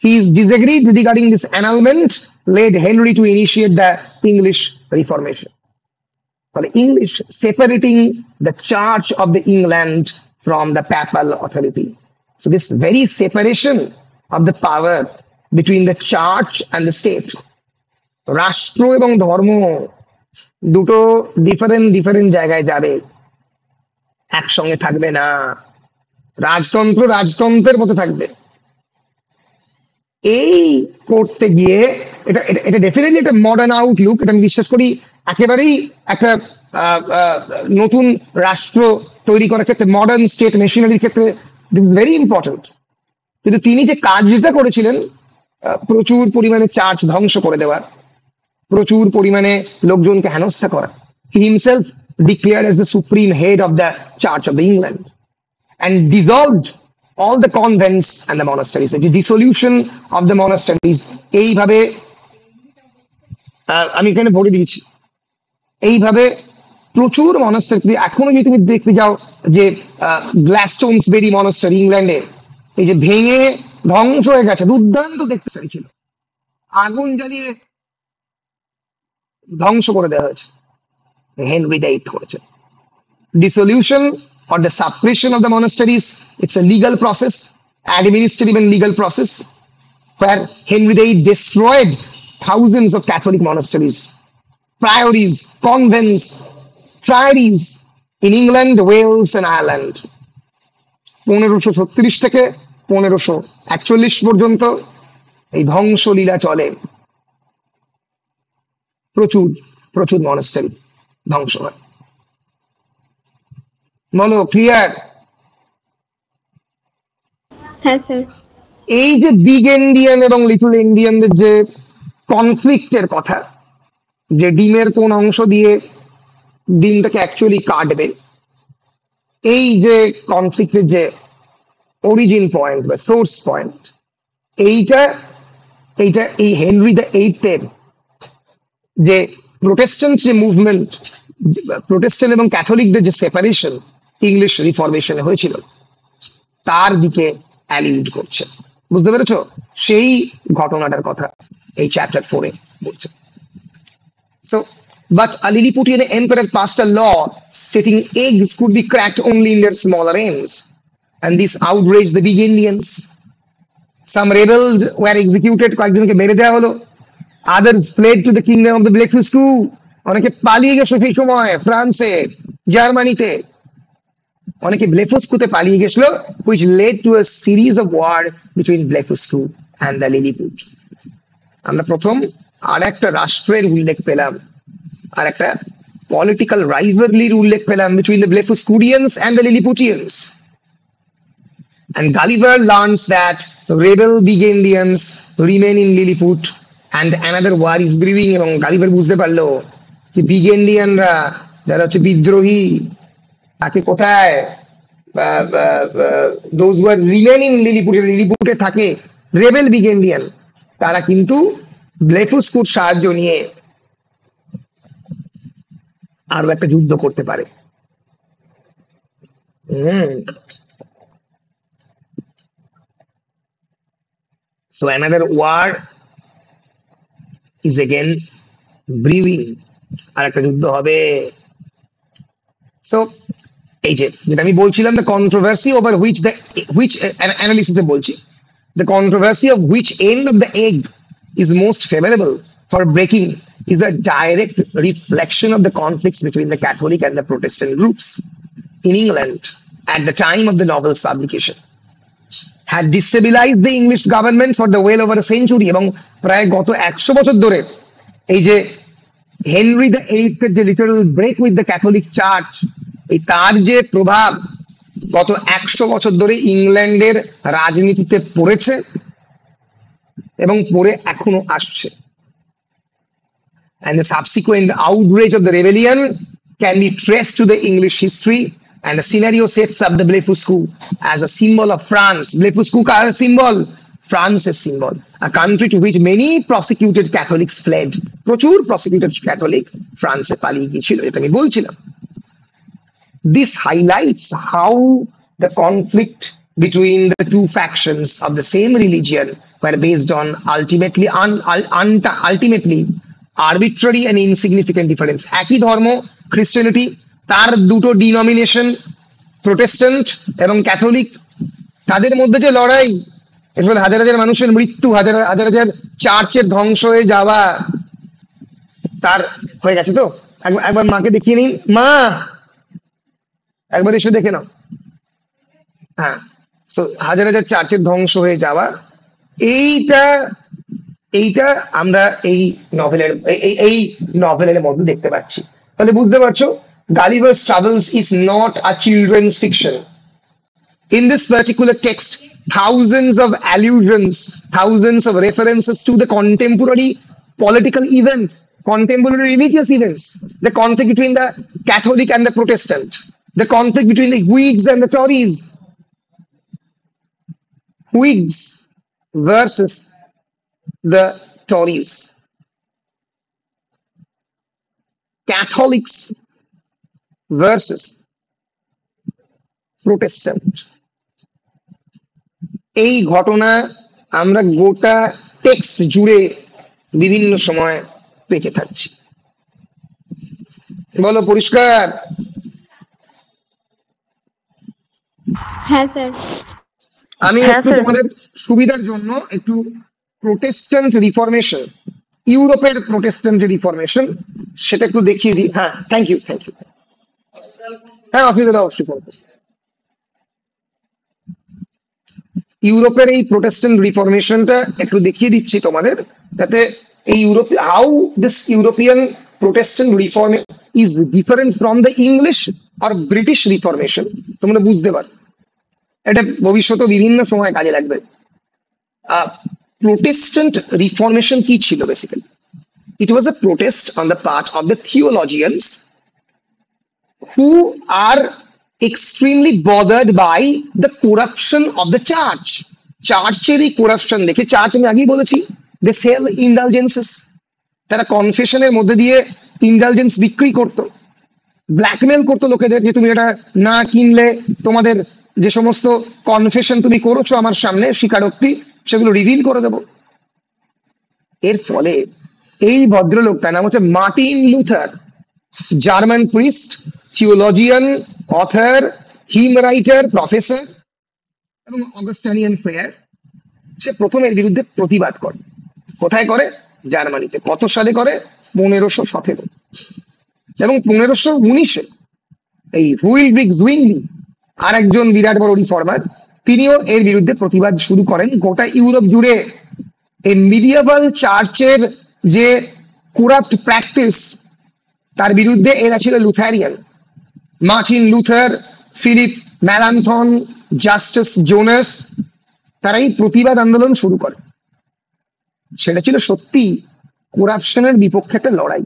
He is disagreed regarding this annulment, led Henry to initiate the English Reformation. For English, separating the Church of the England from the papal authority. So this very separation of the power between the church and the state, রাষ্ট্র এবং ধর্ম দুটো different জায়গায় যাবে, একসঙ্গে থাকবে না। রাজতন্ত্র রাজতন্ত্রের মতো থাকবে। এই করতে গিয়ে এটা ডেফিনেটলি একটা মডার্ন আউটলুক। এটা আমি বিশ্বাস করি একেবারেই একটা নতুন রাষ্ট্র তৈরি করার ক্ষেত্রে, মডার্ন স্টেট মেশিনারির ক্ষেত্রে দিস ইজ ভেরি ইম্পর্টেন্ট। কিন্তু তিনি যে কাজটা করেছিলেন, প্রচুর পরিমাণে চার্চ ধ্বংস করে দেওয়ার, প্রচুর পরিমাণে লোকজনকে হেনস্থা করা, he himself declared as the supreme head of the church of the England and dissolved all the convents and the monasteries. The dissolution of the monasteries, এইভাবে আমি এখানে ভরে দিয়েছি, এইভাবে প্রচুর মনাস্টারি। এখনো যদি তুমি দেখতে যাও যে গ্লাসস্টোনসবেরি মনাস্টারি ইংল্যান্ডে, এই যে ভেঙে ধ্বংস হয়ে গেছে, দুর্দান্ত দেখতে চাইছিল, আগুন জ্বালিয়ে ধ্বংস করে দেওয়া হয়েছে, হেনরি দ্য এইথ করেছে। Dissolution or the suppression of the monasteries, it's a legal process, administrative and legal process, where Henry VIII destroyed thousands of Catholic monasteries, priories, convents, friaries in England, Wales and Ireland. 1536 থেকে 1541 পর্যন্ত এই ধ্বংসলীলা চলে। প্রচুর monastery ধ্বংস হয়। বলো, clear? হ্যাঁ স্যার। এই যে বিগ এন্ডিয়ান এবং লিটল এন্ডিয়ানদের যে কনফ্লিক্টের কথা, যে ডিমের কোন অংশ দিয়ে ডিমটাকে অ্যাকচুয়ালি কাটবে, এই যে কনফ্লিক্টের যে অরিজিন পয়েন্ট বা সোর্স পয়েন্ট, এইটা এই হেনরি দ্য এইথের যে প্রোটেস্ট্যান্ট যে মুভমেন্ট, প্রোটেস্ট্যান্ট এবং ক্যাথলিকদের যে সেপারেশন ইংলিশ রিফরমেশনে হয়েছিল, তার দিকে অ্যালিউড করছে। বুঝতে পেরেছো? সেই ঘটনাটার কথা এই চ্যাপ্টার 4 এ বলছে। So, but a Lilliputian emperor passed a law stating eggs could be cracked only in their smaller ends, and this outraged the big Indians. Some rebels were executed, কয়েকজনকে মেরে দেওয়া হলো। Others fled to the kingdom of the Blefuscu. অনেকে পালিয়ে গেছে সেই সময় ফ্রান্সে, জার্মানিতে, অনেকে ব্লেফুস্কুতে পালিয়ে গেছিল, which led to a series of war between Blefuscu and the Lilliput. আমরা প্রথম আর একটা রাষ্ট্রের উল্লেখ পেলাম, আর একটা পলিটিক্যাল রাইভারলির উল্লেখ পেলাম between the Blefuscudians and the Lilliputians. And Gulliver learns that rebel big Indians remain in Lilliput and another war is brewing. এবং গালিভার বুঝতে পারলো যে বিগ ইন্ডিয়ানরা, যারা হচ্ছে বিদ্রোহী, তাকে কোথায়, those who are remaining লিলিপুটে থাকে রেবেল বিগ ইন্ডিয়ান, তারা কিন্তু ব্লেফুস্কুর সাহায্য নিয়ে আরো একটা যুদ্ধ করতে পারে। So another war is again brewing, আর একটা যুদ্ধ হবে। So এই যেটা আমি বলছিলাম, the controversy over which analysis এ বলছি, the controversy of which end of the egg is most favorable for breaking is a direct reflection of the conflicts between the Catholic and the Protestant groups in England at the time of the novel's publication. had destabilized the English government for the well over a century, এবং প্রায় গত 100 বছর ধরে এই যে Henry the eighth এর যে literal break with the Catholic church, এই তার যে প্রভাব গত 100 বছর ধরে ইংল্যান্ডের রাজনীতিতে পড়েছে এবং পড়ে এখনো আসছে। And the subsequent outrage of the rebellion can be traced to the English history, and the scenario sets up the Blefuscu as a symbol of France. Blefuscu car symbol? France's symbol, a country to which many prosecuted Catholics fled. প্রচুর prosecuted Catholic ফ্রান্সে পালিয়ে গিয়েছিল, এটা আমি বলছিলাম। This highlights how the conflict between the two factions of the same religion were based on ultimately arbitrary and insignificant difference. একই ধর্ম, Christianity, তার দুটো ডিনোমিনেশন, প্রোটেস্ট্যান্ট এবং ক্যাথলিক, তাদের মধ্যে যে লড়াই, এর ফলে হাজার হাজার মানুষের মৃত্যু, হাজার হাজার চার্চের ধ্বংস হয়ে যাওয়া, তার হয়ে গেছে। তো একবার মাকে দেখিয়ে নিন, মা একবার এসে দেখে নাও। হ্যাঁ, সো হাজার হাজার চার্চের ধ্বংস হয়ে যাওয়া, এইটা আমরা এই নভেলের মধ্যে দেখতে পাচ্ছি। তাহলে বুঝতে পারছো, Gulliver's Travels is not a children's fiction. In this particular text, thousands of allusions, thousands of references to the contemporary political event, contemporary religious events, the conflict between the Catholic and the Protestant, the conflict between the Whigs and the Tories, Whigs versus the Tories, Catholics versus Protestant। এই ঘটনা আমরা গোটা text জুড়ে বিভিন্ন সময় পেতে থাকছি। বলো, পরিষ্কার? হ্যাঁ স্যার। আমি একটু তোমাদের সুবিধার জন্য একটু প্রোটেস্ট্যান্ট রিফরমেশন, ইউরোপের প্রোটেস্ট্যান্ট যে রিফরমেশন, সেটা একটু দেখিয়ে দিই। হ্যাঁ, থ্যাংক ইউ। হ্যাঁ, অবশ্যই করবো। ইউরোপের এই প্রোটেস্ট্যান্ট রিফরমেশনটা একটু দেখিয়ে দিচ্ছি তোমাদের, যাতে এই how this European Protestant reform is different from the English or British reformation, তোমরা বুঝতে পারো। এটা ভবিষ্যতে বিভিন্ন সময় কাজে লাগবে। প্রোটেস্ট্যান্ট রিফরমেশন কি ছিল? Basically it was a protest on the part of the theologians who are extremely bothered by the corruption of the church. চার্চের এই করাপশন দেখে, চার্চ আমি আগেই বলেছি, they sell indulgences, তারা কনফেশনের মধ্যে দিয়ে ইন্ডালজেন্স বিক্রি করতো, ব্ল্যাকমেল করতো লোকেদের, যে তুমি এটা না কিনলে তোমাদের যে সমস্ত কনফেশন তুমি করেছো আমার সামনে, স্বীকারোক্তি, সেগুলো রিভিল করে দেবো। এর ফলে এই ভদ্রলোক, তার নাম হচ্ছে Martin Luther, German priest, theologian, author, hymn writer, professor এবং অগাস্টানিয়ান প্রেয়ার, সে প্রথম এর বিরুদ্ধে প্রতিবাদ করে। কোথায় করে? জার্মানিতে। কত সালে করে? 1517। এবং 1519-এ এই হুইলব্রিগ জুইংলি, আর একজন বিরাট বড় রিফর্মার, তিনিও এর বিরুদ্ধে প্রতিবাদ শুরু করেন। গোটা ইউরোপ জুড়ে এই মিডিয়েভাল চার্চের যে করাপ্ট প্র্যাকটিস, তার বিরুদ্ধে এরা ছিল Lutheran. Martin Luther, Philip Melanchthon, Justus Jonas, তারা এই প্রতিবাদ আন্দোলন শুরু করে। সেটা ছিল সত্যি করাপশনের বিপক্ষে একটা লড়াই।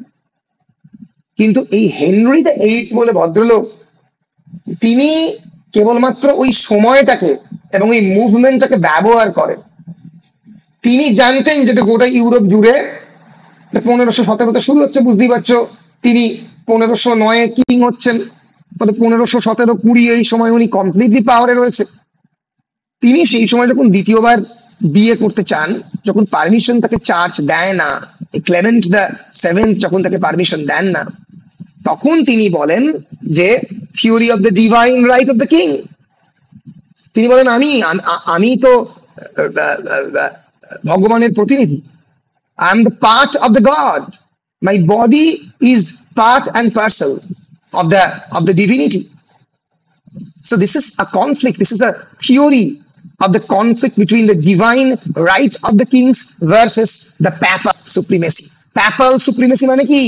কিন্তু এই হেনরি দ্য এইট বলে ভদ্রলোক, তিনি কেবলমাত্র ওই সময়টাকে এবং ওই মুভমেন্টটাকে ব্যবহার করেন। তিনি জানতেন যেটা গোটা ইউরোপ জুড়ে 1517 শুরু হচ্ছে, বুঝতেই পারছো। তিনি 1509-এ কিং হচ্ছেন, 1517-20 এই সময় উনি কমপ্লিটলি পাওয়ারে রয়েছে। তিনি সেই সময় যখন দ্বিতীয়বার বিয়ে করতে চান, যখন পারমিশন তাকে চার্চ দেয় না, ক্লেমেন্ট দ্য সেভেন্থ যখন তাকে পারমিশন দেন না, তখন তিনি বলেন যে theory of the divine right of the king. তিনি বলেন, আমি তো ভগবানের প্রতিনিধি, I am the part of the God. My body is part and parcel of the divinity. So this is a conflict. This is a theory of the conflict between the divine right of the kings versus the papal supremacy. Papal supremacy মানে কি?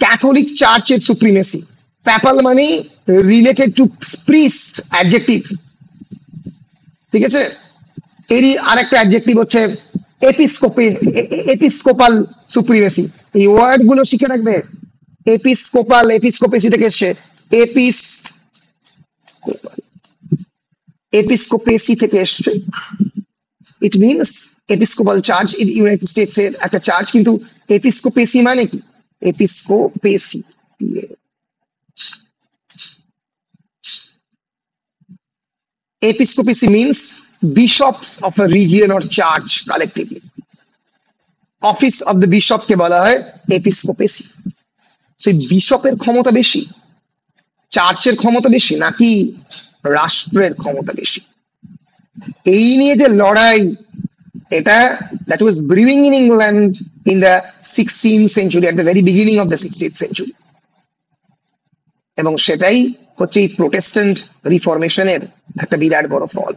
Catholic চার্চের supremacy. Papal মানে related to priest adjective, ঠিক আছে? এরই আরেকটা adjective হচ্ছে Episcopal supremacy. এই ওয়ার্ড গুলো শিখে রাখবে। এপিস্কোপেসি থেকে এসছে, এপিস্কোপেসি থেকে এসছে। It means Episcopal church in United states এর একটা চার্চ, কিন্তু এপিস্কোপেসি মানে কি? এপিস্কোপেসি Episcopacy means bishops of a region or church collectively. Office of the bishop কে বলা হয় episcopacy. So বিশপের ক্ষমতা বেশি, চার্চের ক্ষমতা বেশি, নাকি রাষ্ট্রের ক্ষমতা বেশি? এই নিয়ে যে লড়াই, এটা that was brewing in England in the 16th century, at the very beginning of the 16th century. এবং সেটাই হচ্ছে এই প্রোটেস্ট্যান্ট রিফরমেশনের একটা বিরাট বড় ফল।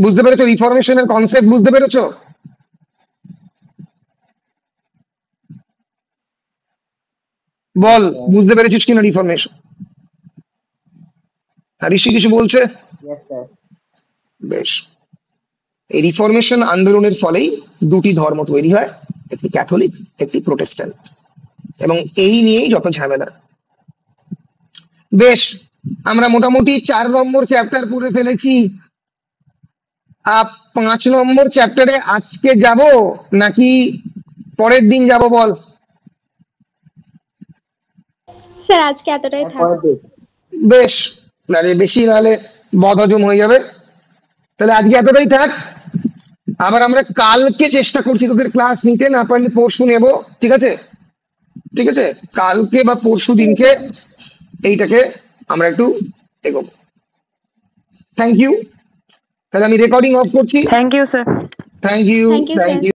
বুঝতে পেরেছো রিফরমেশনের কনসেপ্ট? বুঝতে পেরেছো? বল, বুঝতে পেরেছিস কিনা রিফরমেশন? ঋষি কিছু বলছে? Yes, sir. বেশ। এই রিফরমেশন আন্দোলনের ফলেই দুটি ধর্ম তৈরি হয়, একটি ক্যাথলিক, একটি প্রোটেস্ট্যান্ট, এবং এই নিয়েই যত ঝামেলা। বেশ, আমরা মোটামুটি 4 নম্বর চ্যাপ্টার পড়ে ফেলেছি। 5 নম্বর চ্যাপ্টারে আজকে যাব নাকি পরের দিন যাব বল? স্যার আজকে এতটাই থাক। পরের দিন। বেশ, নাহলে বেশি নাহলে বদহজম হয়ে যাবে। তাহলে আজকে এতটাই থাক। আবার আমরা কালকে চেষ্টা করছি তোদের ক্লাস নিতে, না পারলে পরশু নেব, ঠিক আছে? ঠিক আছে, কালকে বা পরশু দিনকে এইটাকে আমরা একটু এগোবো। Thank you. তাহলে আমি রেকর্ডিং অফ করছি। Thank you sir. Thank you, Thank you, thank sir. You.